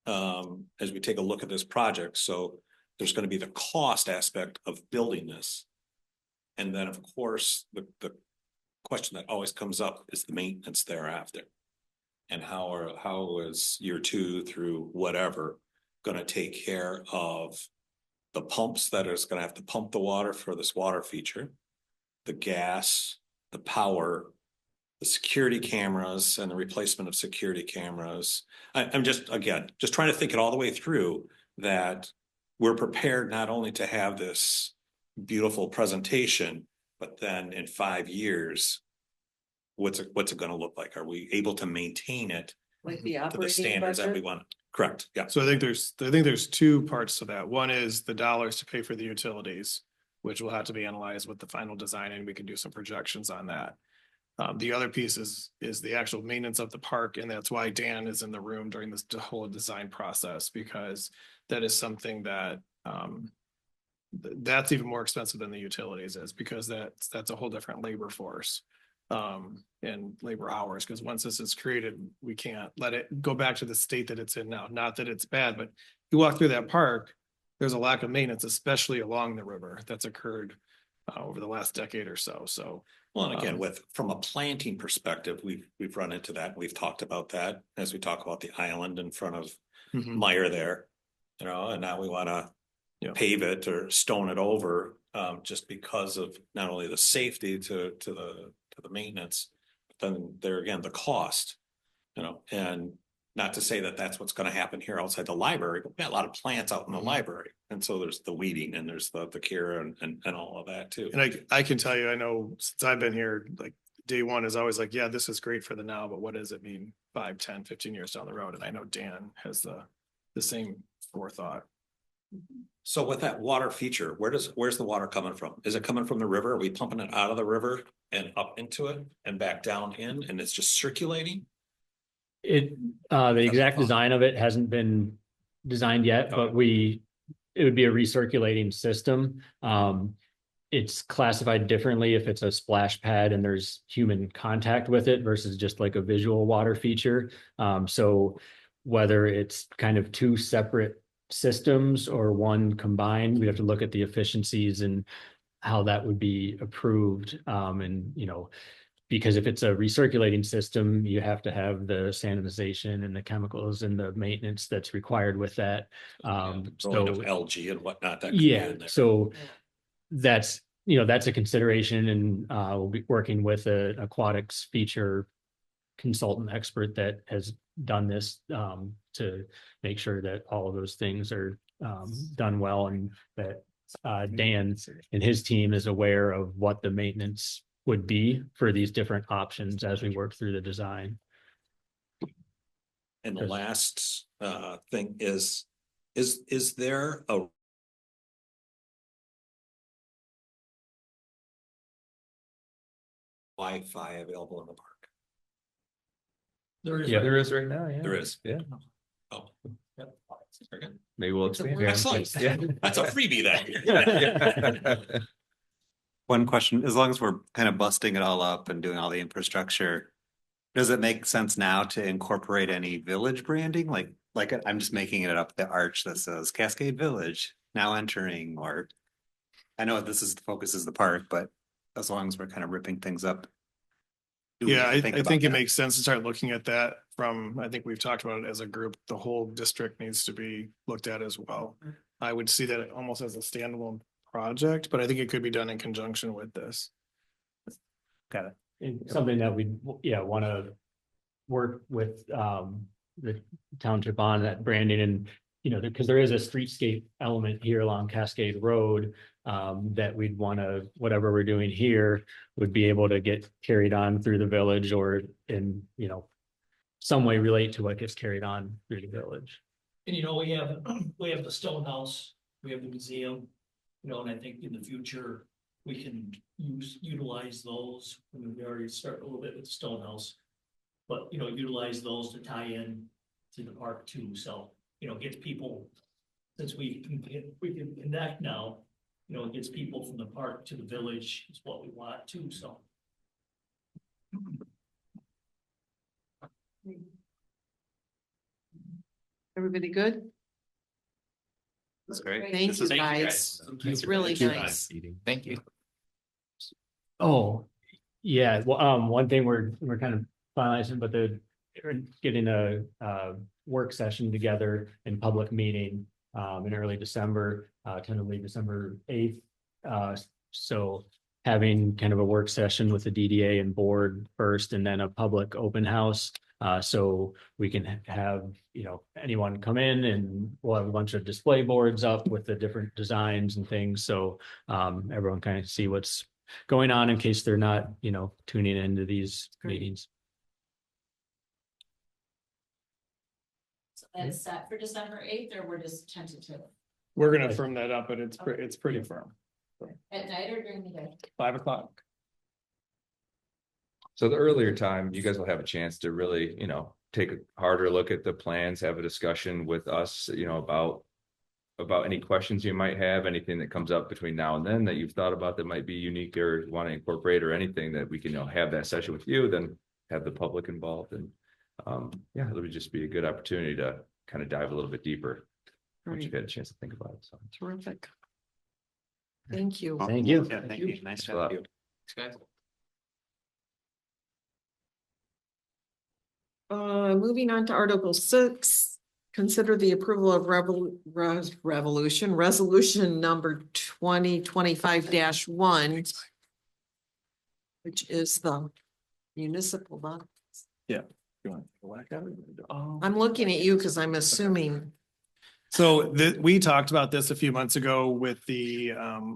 as we take a look at this project, so there's going to be the cost aspect of building this. And then, of course, the question that always comes up is the maintenance thereafter. And how is year 2 through whatever going to take care of the pumps that is going to have to pump the water for this water feature, the gas, the power, the security cameras and the replacement of security cameras. I'm just trying to think it all the way through, that we're prepared not only to have this beautiful presentation, but then in 5 years, what's it going to look like? Are we able to maintain it Like the to the operating standards that we budget? want? Correct. Yeah. So I think there's 2 parts to that. One is the dollars to pay for the utilities, which will have to be analyzed with the final design, and we can do some projections on that. The other piece is the actual maintenance of the park, and that's why Dan is in the room during this whole design process, because that is something that that's even more expensive than the utilities is, because that's a whole different labor force and labor hours. Because once this is created, we can't let it go back to the state that it's in now. Not that it's bad, but you walk through that park, there's a lack of maintenance, especially along the river, that's occurred over the last decade or so. So. Well, and again, from a planting perspective, we've run into that. We've talked about that as we talk about the island in front of Meyer there, and now we want to pave it or stone it over, just because of not only the safety to the maintenance, but then there again, the cost, and not to say that that's what's going to happen here outside the library, but we got a lot of plants out in the library. And so there's the weeding and there's the care and all of that too. And I can tell you, I know since I've been here, like day one is always like, yeah, this is great for the now, but what does it mean 5, 10, 15 years down the road? And I know Dan has the same forethought. So with that water feature, where's the water coming from? Is it coming from the river? Are we pumping it out of the river and up into it and back down in, and it's just circulating? The exact design of it hasn't been designed yet, but it would be a recirculating system. It's classified differently if it's a splash pad and there's human contact with it versus just like a visual water feature. So whether it's kind of 2 separate systems or one combined, we'd have to look at the efficiencies and how that would be approved. And because if it's a recirculating system, you have to have the sanitization and the chemicals and the maintenance that's required with that. Growing of algae and whatnot. That could be Yeah, in there. so that's, that's a consideration, and we'll be working with an aquatics feature consultant expert that has done this to make sure that all of those things are done well, and that Dan and his team is aware of what the maintenance would be for these different options as we work through the design. And the last thing is there a Wi-Fi available in the park? There is. Yeah. There is right now, yeah. There is. Yeah. Oh. Yep. Very good. Maybe we'll expand. Excellent. Yeah. That's a freebie then. One question, as long as we're kind of busting it all up and doing all the infrastructure, does it make sense now to incorporate any village branding? Like I'm just making it up, the arch that says Cascade Village now entering, or I know this is the focus is the park, but as long as we're kind of ripping things up. do we Yeah, I about think it that? makes sense to start looking at that from, I think we've talked about it as a group, the whole district needs to be looked at as well. I would see that almost as a standalone project, but I think it could be done in conjunction with this. Got it. And something that we, want to work with the township on that branding, and because there is a streetscape element here along Cascade Road that we'd want to, whatever we're doing here would be able to get carried on through the village, or in some way relate to what gets carried on through the village. And we have the Stone House, we have the museum, and I think in the future, we can utilize those. I mean, we already start a little bit with the Stone House. But, utilize those to tie in to the park too, so, gets people, since we can connect now, it gets people from the park to the village is what we want too, so. Everybody good? That's great. Thank This you, is- guys. It's really nice. Thank you. Oh, yeah, well, one thing we're kind of finalizing, but we're getting a work session together in public meeting in early December, tentatively December 8th. So having kind of a work session with the DDA and board first, and then a public open house. So we can have, anyone come in, and we'll have a bunch of display boards up with the different designs and things. So everyone kind of see what's going on in case they're not, tuning into these meetings. So that's set for December 8th, or we're just tentative We're gonna firm that up, but it's pretty firm. at night or during the day? 5 o'clock. So the earlier time, you guys will have a chance to really, take a harder look at the plans, have a discussion with us, about any questions you might have, anything that comes up between now and then that you've thought about that might be unique or want to incorporate, or anything that we can, have that session with you, then have the public involved. And it would just be a good opportunity to kind of dive a little bit deeper once you've had a chance to think about it. So Terrific. Thank you. Thank you. Yeah, thank you. Nice to a have lot. you. Thanks, guys. Moving on to Article 6, consider the approval of resolution number 2025-1, which is the municipal bond. You want to take a whack at it? I'm looking at you because I'm assuming. So we talked about this a few months ago with the,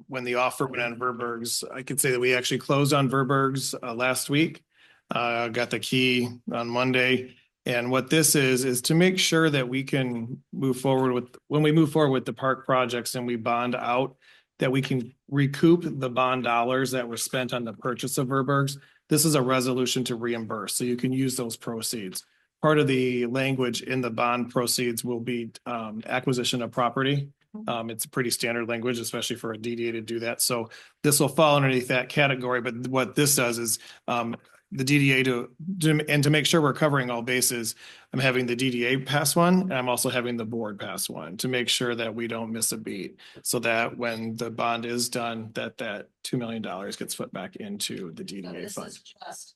when the offer went on Verberg's. I could say that we actually closed on Verberg's last week. Got the key on Monday. And what this is to make sure that we can move forward with, when we move forward with the park projects and we bond out, that we can recoup the bond dollars that were spent on the purchase of Verberg's. This is a resolution to reimburse, so you can use those proceeds. Part of the language in the bond proceeds will be acquisition of property. It's a pretty standard language, especially for a DDA to do that. So this will fall underneath that category. But what this does is the DDA to make sure we're covering all bases, I'm having the DDA pass one, and I'm also having the board pass one to make sure that we don't miss a beat. So that when the bond is done, that $2 million gets put back into the So DDA this fund. is just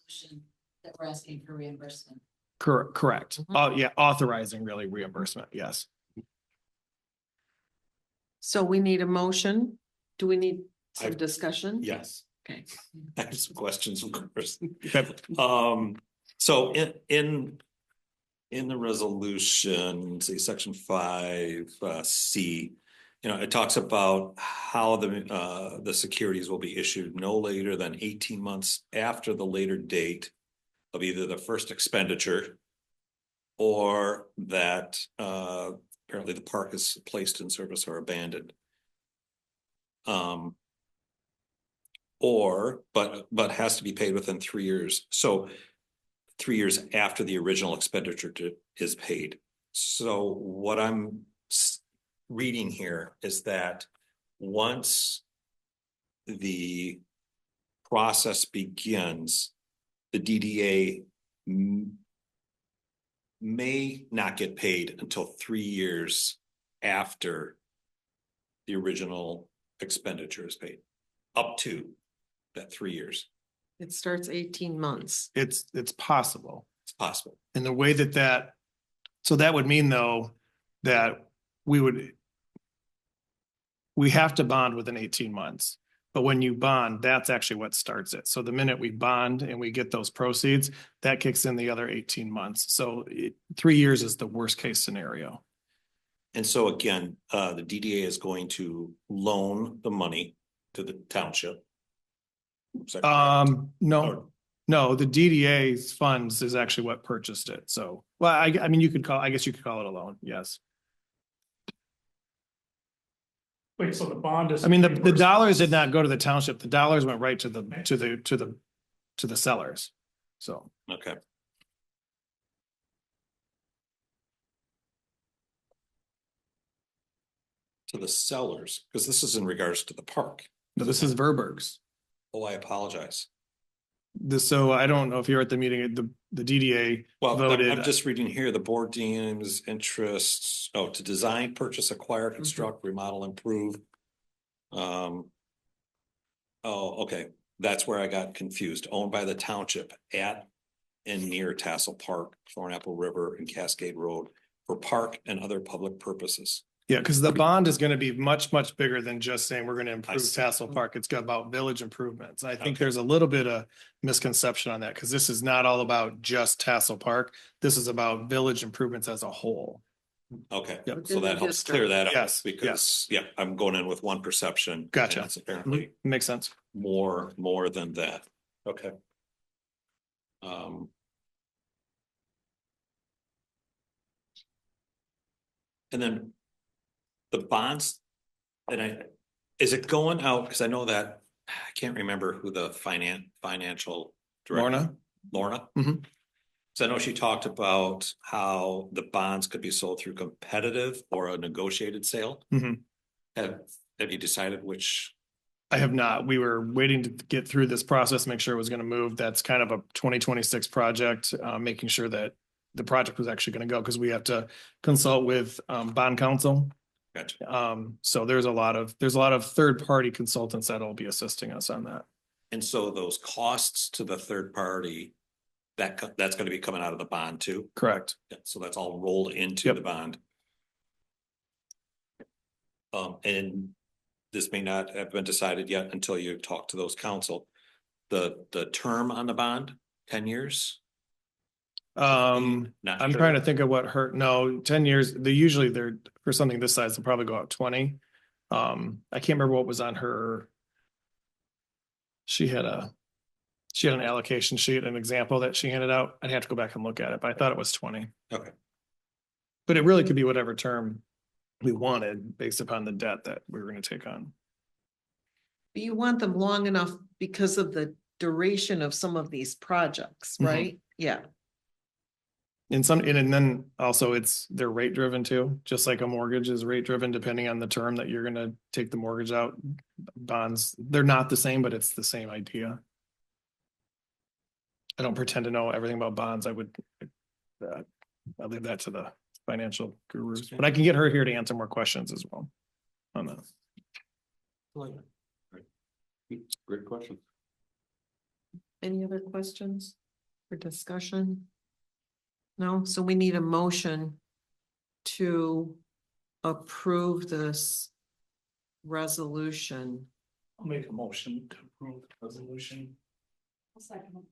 resolution that we're asking for reimbursement. Correct. Mhm. Oh, yeah, authorizing really reimbursement, yes. So we need a motion. Do we need some I've- discussion? Yes. Okay. I have some questions, of course. Okay. So in the resolution, say section 5, C, you know, it talks about how the securities will be issued no later than 18 months after the later date of either the first expenditure or that apparently the park is placed in service or abandoned. But has to be paid within 3 years. So 3 years after the original expenditure is paid. So what I'm reading here is that once the process begins, the DDA may not get paid until 3 years after the original expenditure is paid, up to that 3 years. It starts 18 months. It's possible. It's possible. And the way that so that would mean though, that we have to bond within 18 months. But when you bond, that's actually what starts it. So the minute we bond and we get those proceeds, that kicks in the other 18 months. So 3 years is the worst case scenario. And so again, the DDA is going to loan the money to the township. Is that correct? No, the DDA's funds is actually what purchased it. So, well, I mean, I guess you could call it a loan. Yes. Wait, so the bond is. I mean, the dollars did not go to the township. The dollars went right to the sellers. So. Okay. To the sellers, because this is in regards to the park. No, this is Verberg's. Oh, I apologize. So I don't know if you're at the meeting, the DDA Well, voted. I'm just reading here, the board deems interests, to design, purchase, acquire, construct, remodel, improve. Okay, that's where I got confused. Owned by the township at and near Tassel Park, Thornapple River and Cascade Road for park and other public purposes. Yeah, because the bond is going to be much, much bigger than just saying we're going to improve see. Tassel Park. It's got about village improvements. I think Okay. there's a little bit of misconception on that because this is not all about just Tassel Park. This is about village improvements as a whole. Okay, Yep. so Within that the helps district. clear that up. Yes, Because, yeah, I'm going in with one perception. Gotcha. and it's apparently Makes sense. more than that. Okay. And then the bonds, is it going out? Because I know that, I can't remember who the financial director. Lorna? Mhm. So I know she talked about how the bonds could be sold through competitive or a negotiated sale. Mhm. Have you decided which? I have not. We were waiting to get through this process, make sure it was going to move. That's kind of a 2026 project, making sure that the project was actually going to go because we have to consult with bond counsel. Gotcha. So there's a lot of third-party consultants that'll be assisting us on that. And so those costs to the third party, that's going to be coming out of the bond too? Correct. Yeah, so that's all rolled into Yep. the bond. And this may not have been decided yet until you talk to those council. The term on the bond, 10 years? I'm Not trying to sure. think of what 10 years, they're for something this size, they'll probably go out 20. I can't remember what was on her. She had an allocation sheet, an example that she handed out. I'd have to go back and look at it, but I thought it was 20. Okay. But it really could be whatever term we wanted based upon the debt that we were going to take on. But you want them long enough because of the duration of some of these projects, Mhm. right? Yeah. And then also they're rate driven too, just like a mortgage is rate driven depending on the term that you're gonna take the mortgage out. Bonds, they're not the same, but it's the same idea. I don't pretend to know everything about bonds. I'll leave that to the financial gurus, but I can get her here to answer more questions as well on that. Great question. Any other questions or discussion? No, so we need a motion to approve this resolution. I'll make a motion to approve the resolution. I'll second.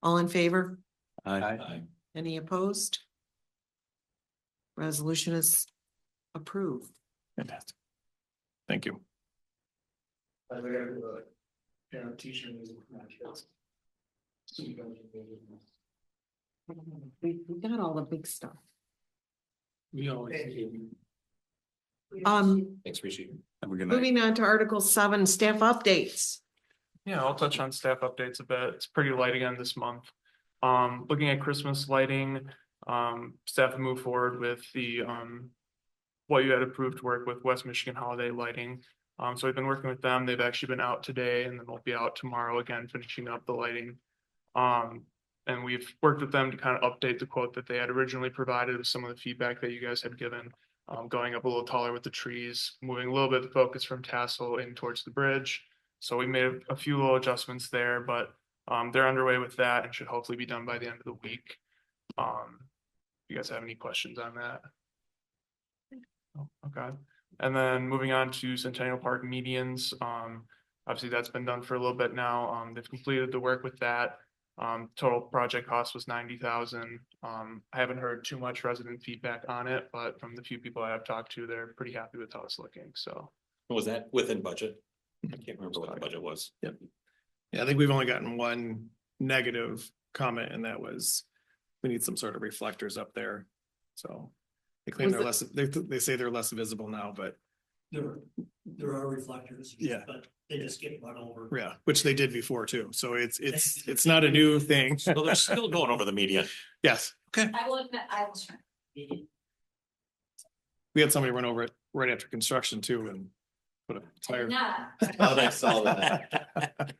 All in favor? Aye. Any opposed? Resolution is approved. Fantastic. Thank you. I gotta do a parent teacher meeting with my kids. So you guys are We got all the big stuff. We always. Thanks, Rishi. Have a good night. Moving on to Article 7, staff updates. Yeah, I'll touch on staff updates a bit. It's pretty light again this month. Looking at Christmas lighting, staff have moved forward with the what you had approved to work with West Michigan Holiday Lighting. So we've been working with them. They've actually been out today and then they'll be out tomorrow again, finishing up the lighting. And we've worked with them to kind of update the quote that they had originally provided with some of the feedback that you guys had given. Going up a little taller with the trees, moving a little bit of the focus from tassel in towards the bridge. So we made a few little adjustments there, but they're underway with that and should hopefully be done by the end of the week. You guys have any questions on that? Oh, okay. And then moving on to Centennial Park medians. Obviously that's been done for a little bit now. They've completed the work with that. Total project cost was $90,000. I haven't heard too much resident feedback on it, but from the few people I have talked to, they're pretty happy with how it's looking. So Was that within budget? I can't remember what the budget was. Yep. Yeah, I think we've only gotten one negative comment, and that was we need some sort of reflectors up there. So they claim they're less, they say they're less visible now, but There are reflectors. Yeah. But they just get run over. yeah, which they did before too. So it's not a new thing. So they're still going over the median. Yes. Okay. I will try. We had somebody run over it right after construction too and put a tire. Not. Oh, I saw that.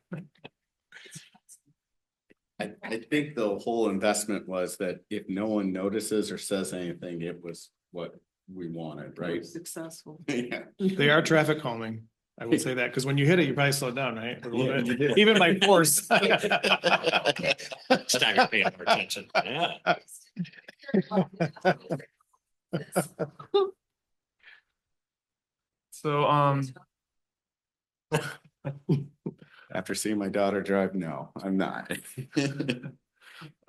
I think the whole investment was that if no one notices or says anything, it was what we wanted, right? Successful. Yeah. They are traffic calming. I will say that, because when you hit it, you probably slow down, right? A little Yeah, bit. you did. Even by force. It's not gonna pay more attention. Yeah. So After seeing my daughter drive, no, I'm not.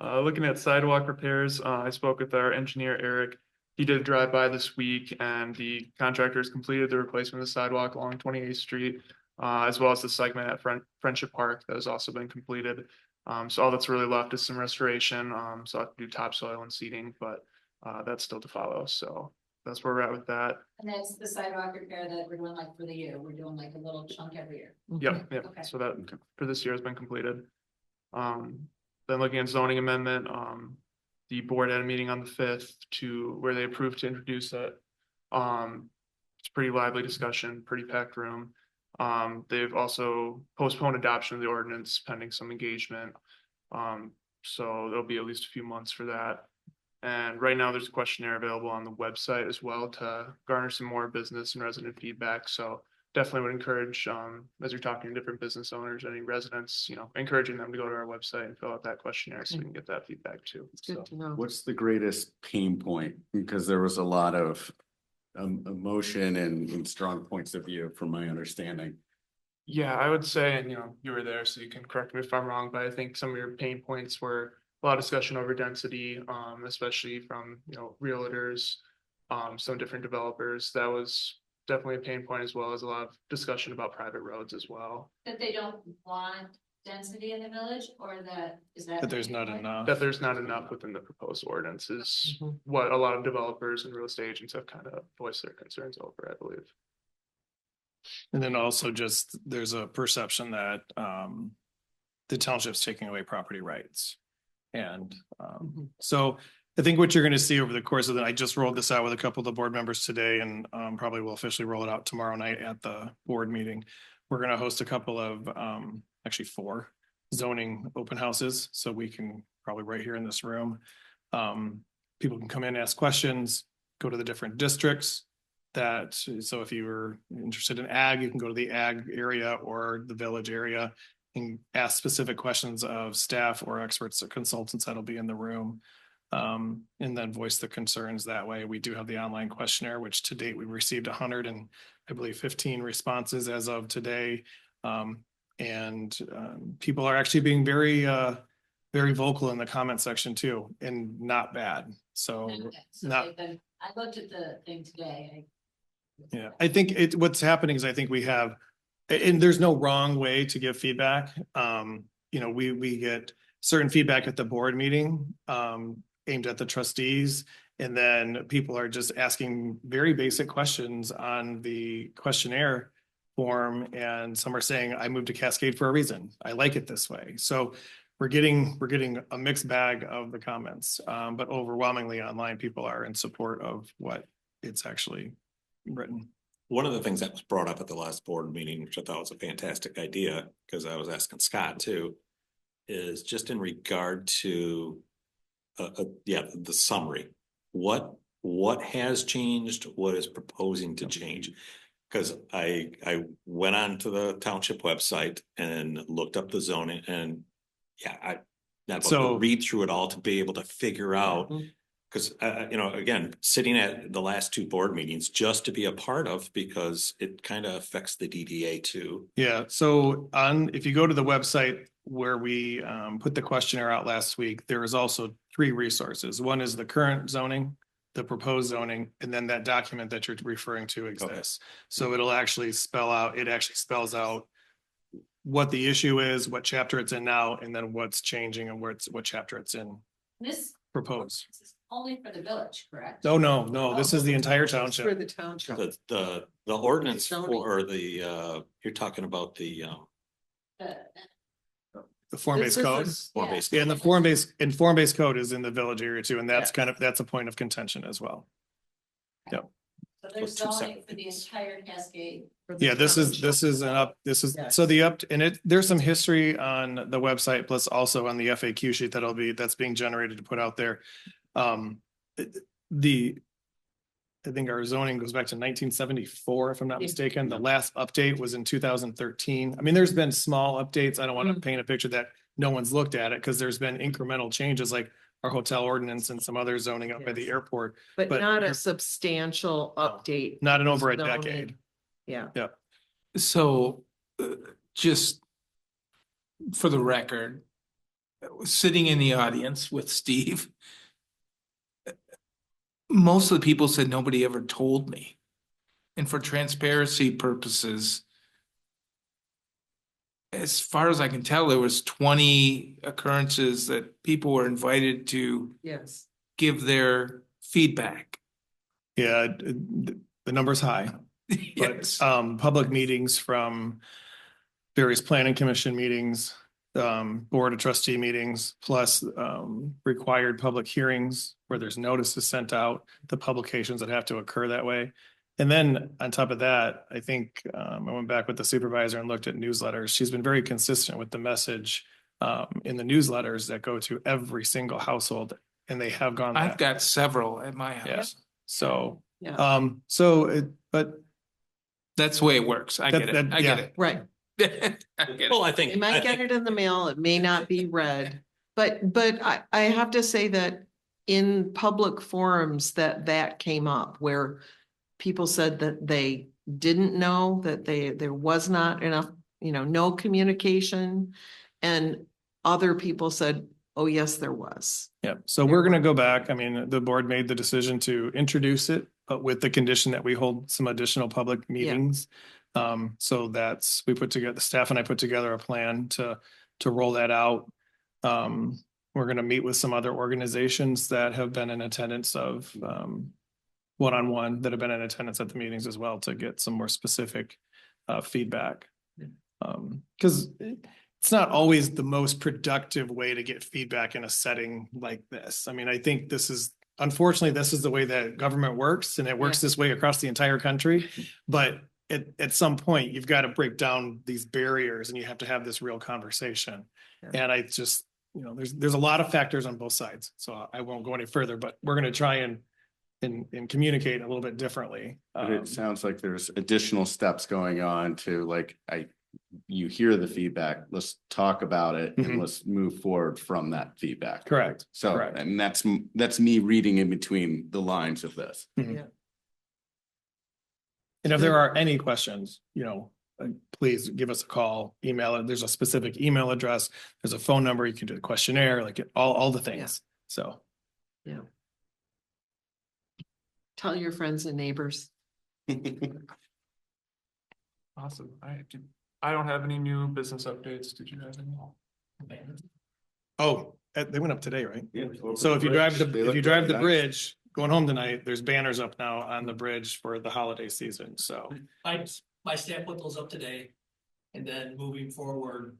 looking at sidewalk repairs, I spoke with our engineer, Eric. He did drive by this week and the contractors completed the replacement of the sidewalk along 28th Street, as well as the segment at Friendship Park that has also been completed. So all that's really left is some restoration. So I have to do topsoil and seeding, but that's still to follow. So that's where we're at with that. And that's the sidewalk repair that we're doing like for the year. We're doing like a little chunk every year. Yep, yep. Okay. So that for this year has been completed. Then looking at zoning amendment, the board had a meeting on the 5th where they approved to introduce it. It's a pretty lively discussion, pretty packed room. They've also postponed adoption of the ordinance pending some engagement. So there'll be at least a few months for that. And right now there's a questionnaire available on the website as well to garner some more business and resident feedback. So definitely would encourage, as you're talking to different business owners, any residents, encouraging them to go to our website and fill out that questionnaire so we can get that feedback too. It's good to know. What's the greatest pain point? Because there was a lot of emotion and strong points of view from my understanding. Yeah, I would say, and you were there, so you can correct me if I'm wrong, but I think some of your pain points were a lot of discussion over density, especially from, realtors, some different developers. That was definitely a pain point, as well as a lot of discussion about private roads as well. That they don't want density in the village, or is that? That there's not enough. That there's not enough within the proposed ordinance is Mhm. what a lot of developers and real estate agents have kind of voiced their concerns over, I believe. And then also just, there's a perception that the township's taking away property rights. And so I think what you're going to see over the course of I just rolled this out with a couple of the board members today, and probably will officially roll it out tomorrow night at the board meeting. We're going to host a couple of, actually 4 zoning open houses. So we can probably right here in this room. People can come in, ask questions, go to the different districts. So if you were interested in ag, you can go to the ag area or the village area and ask specific questions of staff or experts or consultants that'll be in the room. And then voice the concerns that way. We do have the online questionnaire, which to date, we received 100 and I believe 15 responses as of today. People are actually being very vocal in the comment section too, and not bad. So not, I looked at the thing today. yeah, I think what's happening is I think we have, and there's no wrong way to give feedback. We get certain feedback at the board meeting, aimed at the trustees. And then people are just asking very basic questions on the questionnaire form. And some are saying, I moved to Cascade for a reason. I like it this way. So we're getting a mixed bag of the comments, but overwhelmingly online people are in support of what it's actually written. One of the things that was brought up at the last board meeting, which I thought was a fantastic idea, because I was asking Scott too, is just in regard to the summary. What has changed? What is proposing to change? Because I went on to the township website and looked up the zoning, and read through it all to be able to figure out. Because, again, sitting at the last two board meetings just to be a part of, because it kind of affects the DDA too. Yeah. So if you go to the website where we put the questionnaire out last week, there is also 3 resources. One is the current zoning, the proposed zoning, and then that document that you're referring to exists. Okay. So it'll actually spells out what the issue is, what chapter it's in now, and then what's changing and what chapter it's in. This proposed. is only for the village, correct? Oh, no, this is the entire township. For the township. The ordinance for the you're talking about the form-based code. Form-based. Yeah, and the form-based code is in the village area too, and that's that's a point of contention as well. Yep. So there's zoning for the entire Cascade. Yeah, this is there's some history on the website, plus also on the FAQ sheet that's being generated to put out there. I think our zoning goes back to 1974, if I'm not mistaken. The last update was in 2013. I mean, there's been small updates. I don't want to paint a picture that no one's looked at it, because there's been incremental changes like our hotel ordinance and some other zoning up by the airport. But not a substantial update. Not in over a decade. Yeah. Yeah. So just for the record, sitting in the audience with Steve, most of the people said nobody ever told me. And for transparency purposes, as far as I can tell, there was 20 occurrences that people were invited to give their feedback. Yeah, the number's high. Yes. But public meetings from various planning commission meetings, board of trustee meetings, plus required public hearings where there's notices sent out, the publications that have to occur that way. And then on top of that, I think I went back with the supervisor and looked at newsletters. She's been very consistent with the message in the newsletters that go to every single household, and they have gone. I've got several at my house. Yeah. So, but that's the way it works. I get it. I get it. Right. Well, I think You might get it in the mail. It may not be read, but I have to say that in public forums that came up where people said that they didn't know, that there was not enough, no communication, and other people said, oh, yes, there was. Yeah. So we're going to go back. I mean, the board made the decision to introduce it, but with the condition that we hold some additional public meetings. So the staff and I put together a plan to roll that out. We're going to meet with some other organizations that have been in attendance of one-on-one, that have been in attendance at the meetings as well, to get some more specific feedback. Because it's not always the most productive way to get feedback in a setting like this. I mean, I think unfortunately, this is the way that government works, and it works this way across the entire country. But at some point, you've got to break down these barriers, and you have to have this real conversation. And I just, there's a lot of factors on both sides. So I won't go any further, but we're going to try and communicate a little bit differently. But it sounds like there's additional steps going on to, like, you hear the feedback, let's talk about it and Mhm. let's move forward from that feedback. Correct. So, Correct. and that's me reading in between the lines of this. Mhm. Yeah. And if there are any questions, please give us a call, email it. There's a specific email address. There's a phone number. You can do the questionnaire, like all the things. So. Yeah. Tell your friends and neighbors. Awesome. I don't have any new business updates. Did you have any? Oh, they went up today, right? Yeah. So if you drive the Nice. bridge going home tonight, there's banners up now on the bridge for the holiday season. So. My staff put those up today. And then moving forward,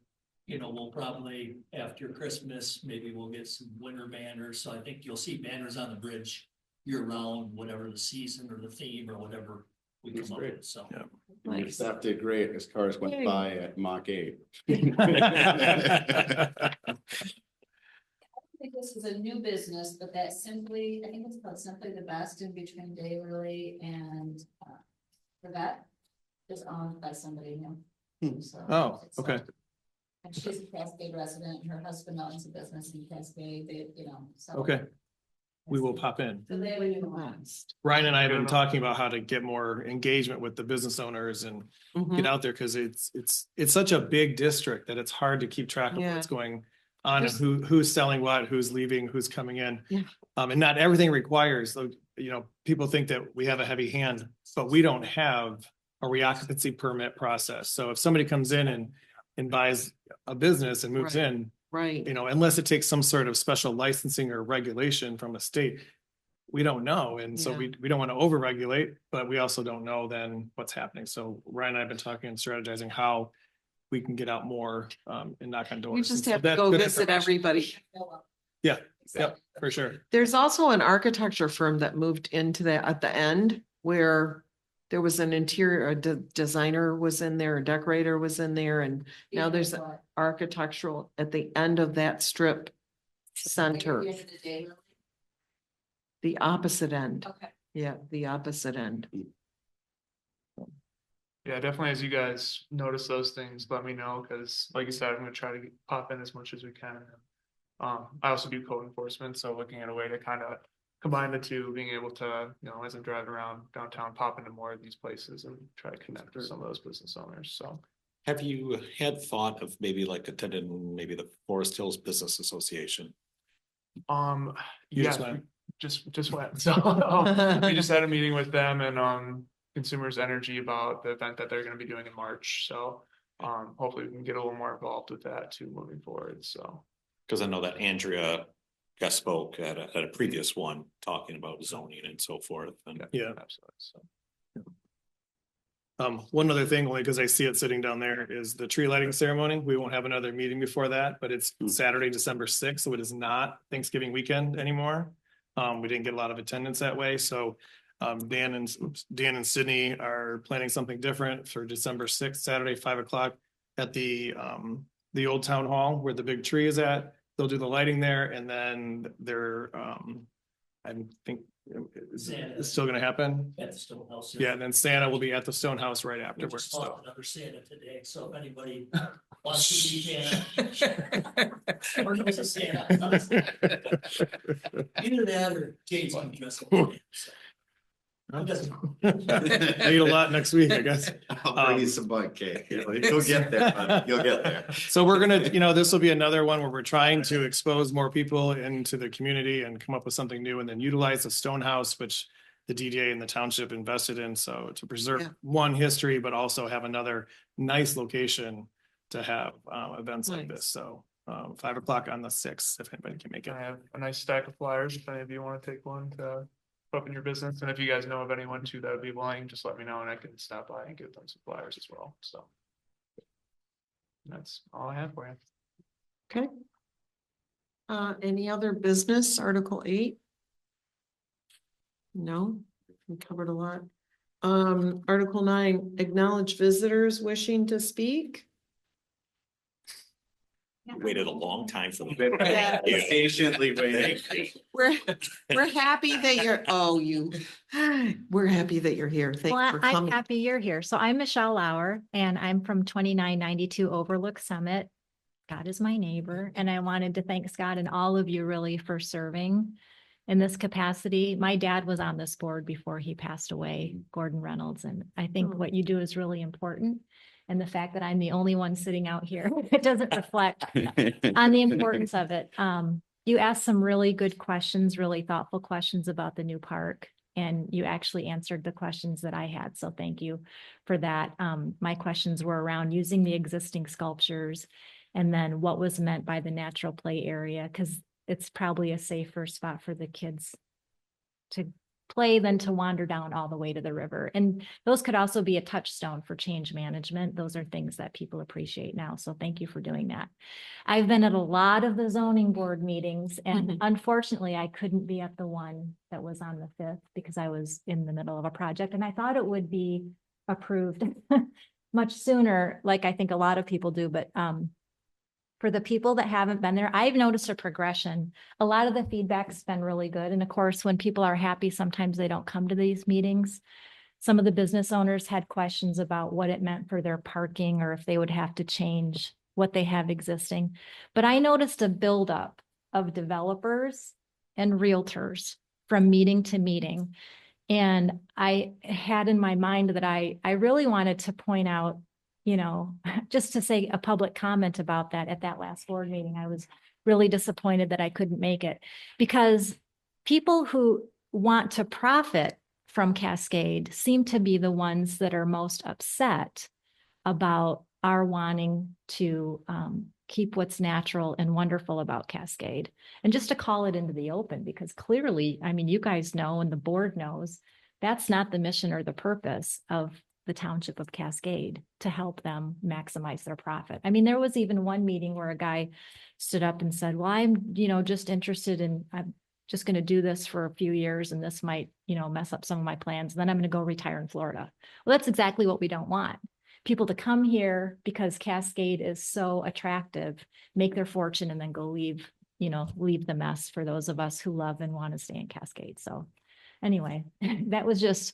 we'll probably, after Christmas, maybe we'll get some winter banners. So I think you'll see banners on the bridge year round, whatever the season or the theme or whatever we come up with, so. Yeah. Your staff did great as cars went Yay. by at Mach 8. I think this is a new business, but I think it's called Simply the Best in between Daylily and the vet is owned by somebody new. So Oh, it's, okay. and she's a Cascade resident, and her husband owns a business in Cascade, so. Okay. We will pop in. So they would be the ones. Ryan and I have been talking about how to get more engagement with the business owners and get out there because it's such a big district that it's hard to keep track of Yeah. what's going on and who's selling what, who's leaving, who's coming in. Yeah. And not everything requires, people think that we have a heavy hand, but we don't have a reoccupancy permit process. So if somebody comes in and buys a business and moves in, Right. unless it takes some sort of special licensing or regulation from a state, we don't know. And so Yeah. we don't want to over-regulate, but we also don't know then what's happening. So Ryan and I have been talking and strategizing how we can get out more and knock on doors. We just And so have to that's go good visit information. everybody. Yeah, yep, for sure. There's also an architecture firm that moved into that at the end where there was an interior, designer was in there, a decorator was in there, and now there's an architectural at the end of that strip center, the opposite end. Okay. Yeah, the opposite end. Yeah, definitely. As you guys notice those things, let me know, because like you said, I'm gonna try to pop in as much as we can. I also do code enforcement, so looking at a way to kind of combine the two, being able to, as I'm driving around downtown, pop into more of these places and try to connect with some of those business owners, so. Have you had thought of maybe like attending maybe the Forest Hills Business Association? You Yeah, just went. just went, so we just had a meeting with them and Consumers Energy about the event that they're gonna be doing in March, so hopefully we can get a little more involved with that too moving forward, so. Because I know that Andrea guest spoke at a previous one, talking about zoning and so forth, and Yeah. Absolutely, so. One other thing, only because I see it sitting down there, is the tree lighting ceremony. We won't have another meeting before that, but it's Saturday, December 6th, so it is not Thanksgiving weekend anymore. We didn't get a lot of attendance that way, so Dan and Sydney are planning something different for December 6th, Saturday, 5 o'clock at the old town hall where the big tree is at. They'll do the lighting there, and then they're I think it's still gonna happen. At the Stonehouse. Yeah, and then Santa will be at the Stonehouse right We afterwards. just So bought another Santa today, so if anybody wants to be Santa. Or knows a Santa. Either that or James can dress up. I eat a lot next week, I guess. I'll bring you some bun cake. You'll get there, bud. You'll get there. So we're gonna, this will be another one where we're trying to expose more people into the community and come up with something new and then utilize the Stonehouse, which the DDA and the township invested in. So to preserve one history, but also have another nice location to have events like this. So 5 o'clock on the 6th, if anybody can make it. I have a nice stack of flyers if any of you want to take one to put up in your business, and if you guys know of anyone too that would be willing, just let me know and I can stop by and give them some flyers as well, so. That's all I have for you. Okay. Any other business, Article 8? No, we covered a lot. Article 9, acknowledge visitors wishing to speak. Waited a long time for me. Yeah. Patiently waiting. We're happy that we're happy that you're here. Thanks Well, for I'm coming. happy you're here. So I'm Michelle Lauer and I'm from 2992 Overlook Summit. God is my neighbor, and I wanted to thank Scott and all of you really for serving in this capacity. My dad was on this board before he passed away, Gordon Reynolds, and I think what you do is really important. And the fact that I'm the only one sitting out here, it doesn't reflect on the importance of it. You asked some really good questions, really thoughtful questions about the new park, and you actually answered the questions that I had. So thank you for that. My questions were around using the existing sculptures and then what was meant by the natural play area, because it's probably a safer spot for the kids to play than to wander down all the way to the river. And those could also be a touchstone for change management. Those are things that people appreciate now. So thank you for doing that. I've been at a lot of the zoning board meetings, and unfortunately I couldn't be at the one that was on the 5th because I was in the middle of a project, and I thought it would be approved much sooner, like I think a lot of people do, but for the people that haven't been there, I've noticed a progression. A lot of the feedback's been really good. And of course, when people are happy, sometimes they don't come to these meetings. Some of the business owners had questions about what it meant for their parking or if they would have to change what they have existing. But I noticed a buildup of developers and realtors from meeting to meeting. And I had in my mind that I really wanted to point out, you know, just to say a public comment about that at that last board meeting. I was really disappointed that I couldn't make it because people who want to profit from Cascade seem to be the ones that are most upset about our wanting to keep what's natural and wonderful about Cascade. And just to call it into the open, because clearly, I mean, you guys know and the board knows that's not the mission or the purpose of the township of Cascade to help them maximize their profit. I mean, there was even one meeting where a guy stood up and said, well, I'm, just interested in, I'm just going to do this for a few years and this might, mess up some of my plans. And then I'm going to go retire in Florida. Well, that's exactly what we don't want. People to come here because Cascade is so attractive, make their fortune and then go leave the mess for those of us who love and want to stay in Cascade. So anyway, that was just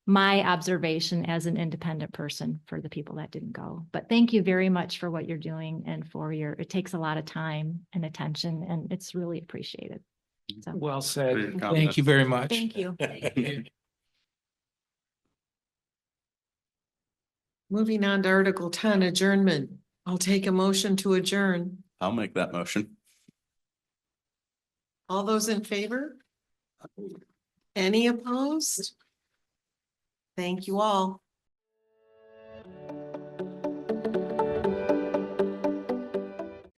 my observation as an independent person for the people that didn't go. But thank you very much for what you're doing and for it takes a lot of time and attention and it's really appreciated. So Well said. Thank you very much. thank you. Moving on to Article 10, adjournment. I'll take a motion to adjourn. I'll make that motion. All those in favor? Any opposed? Thank you all.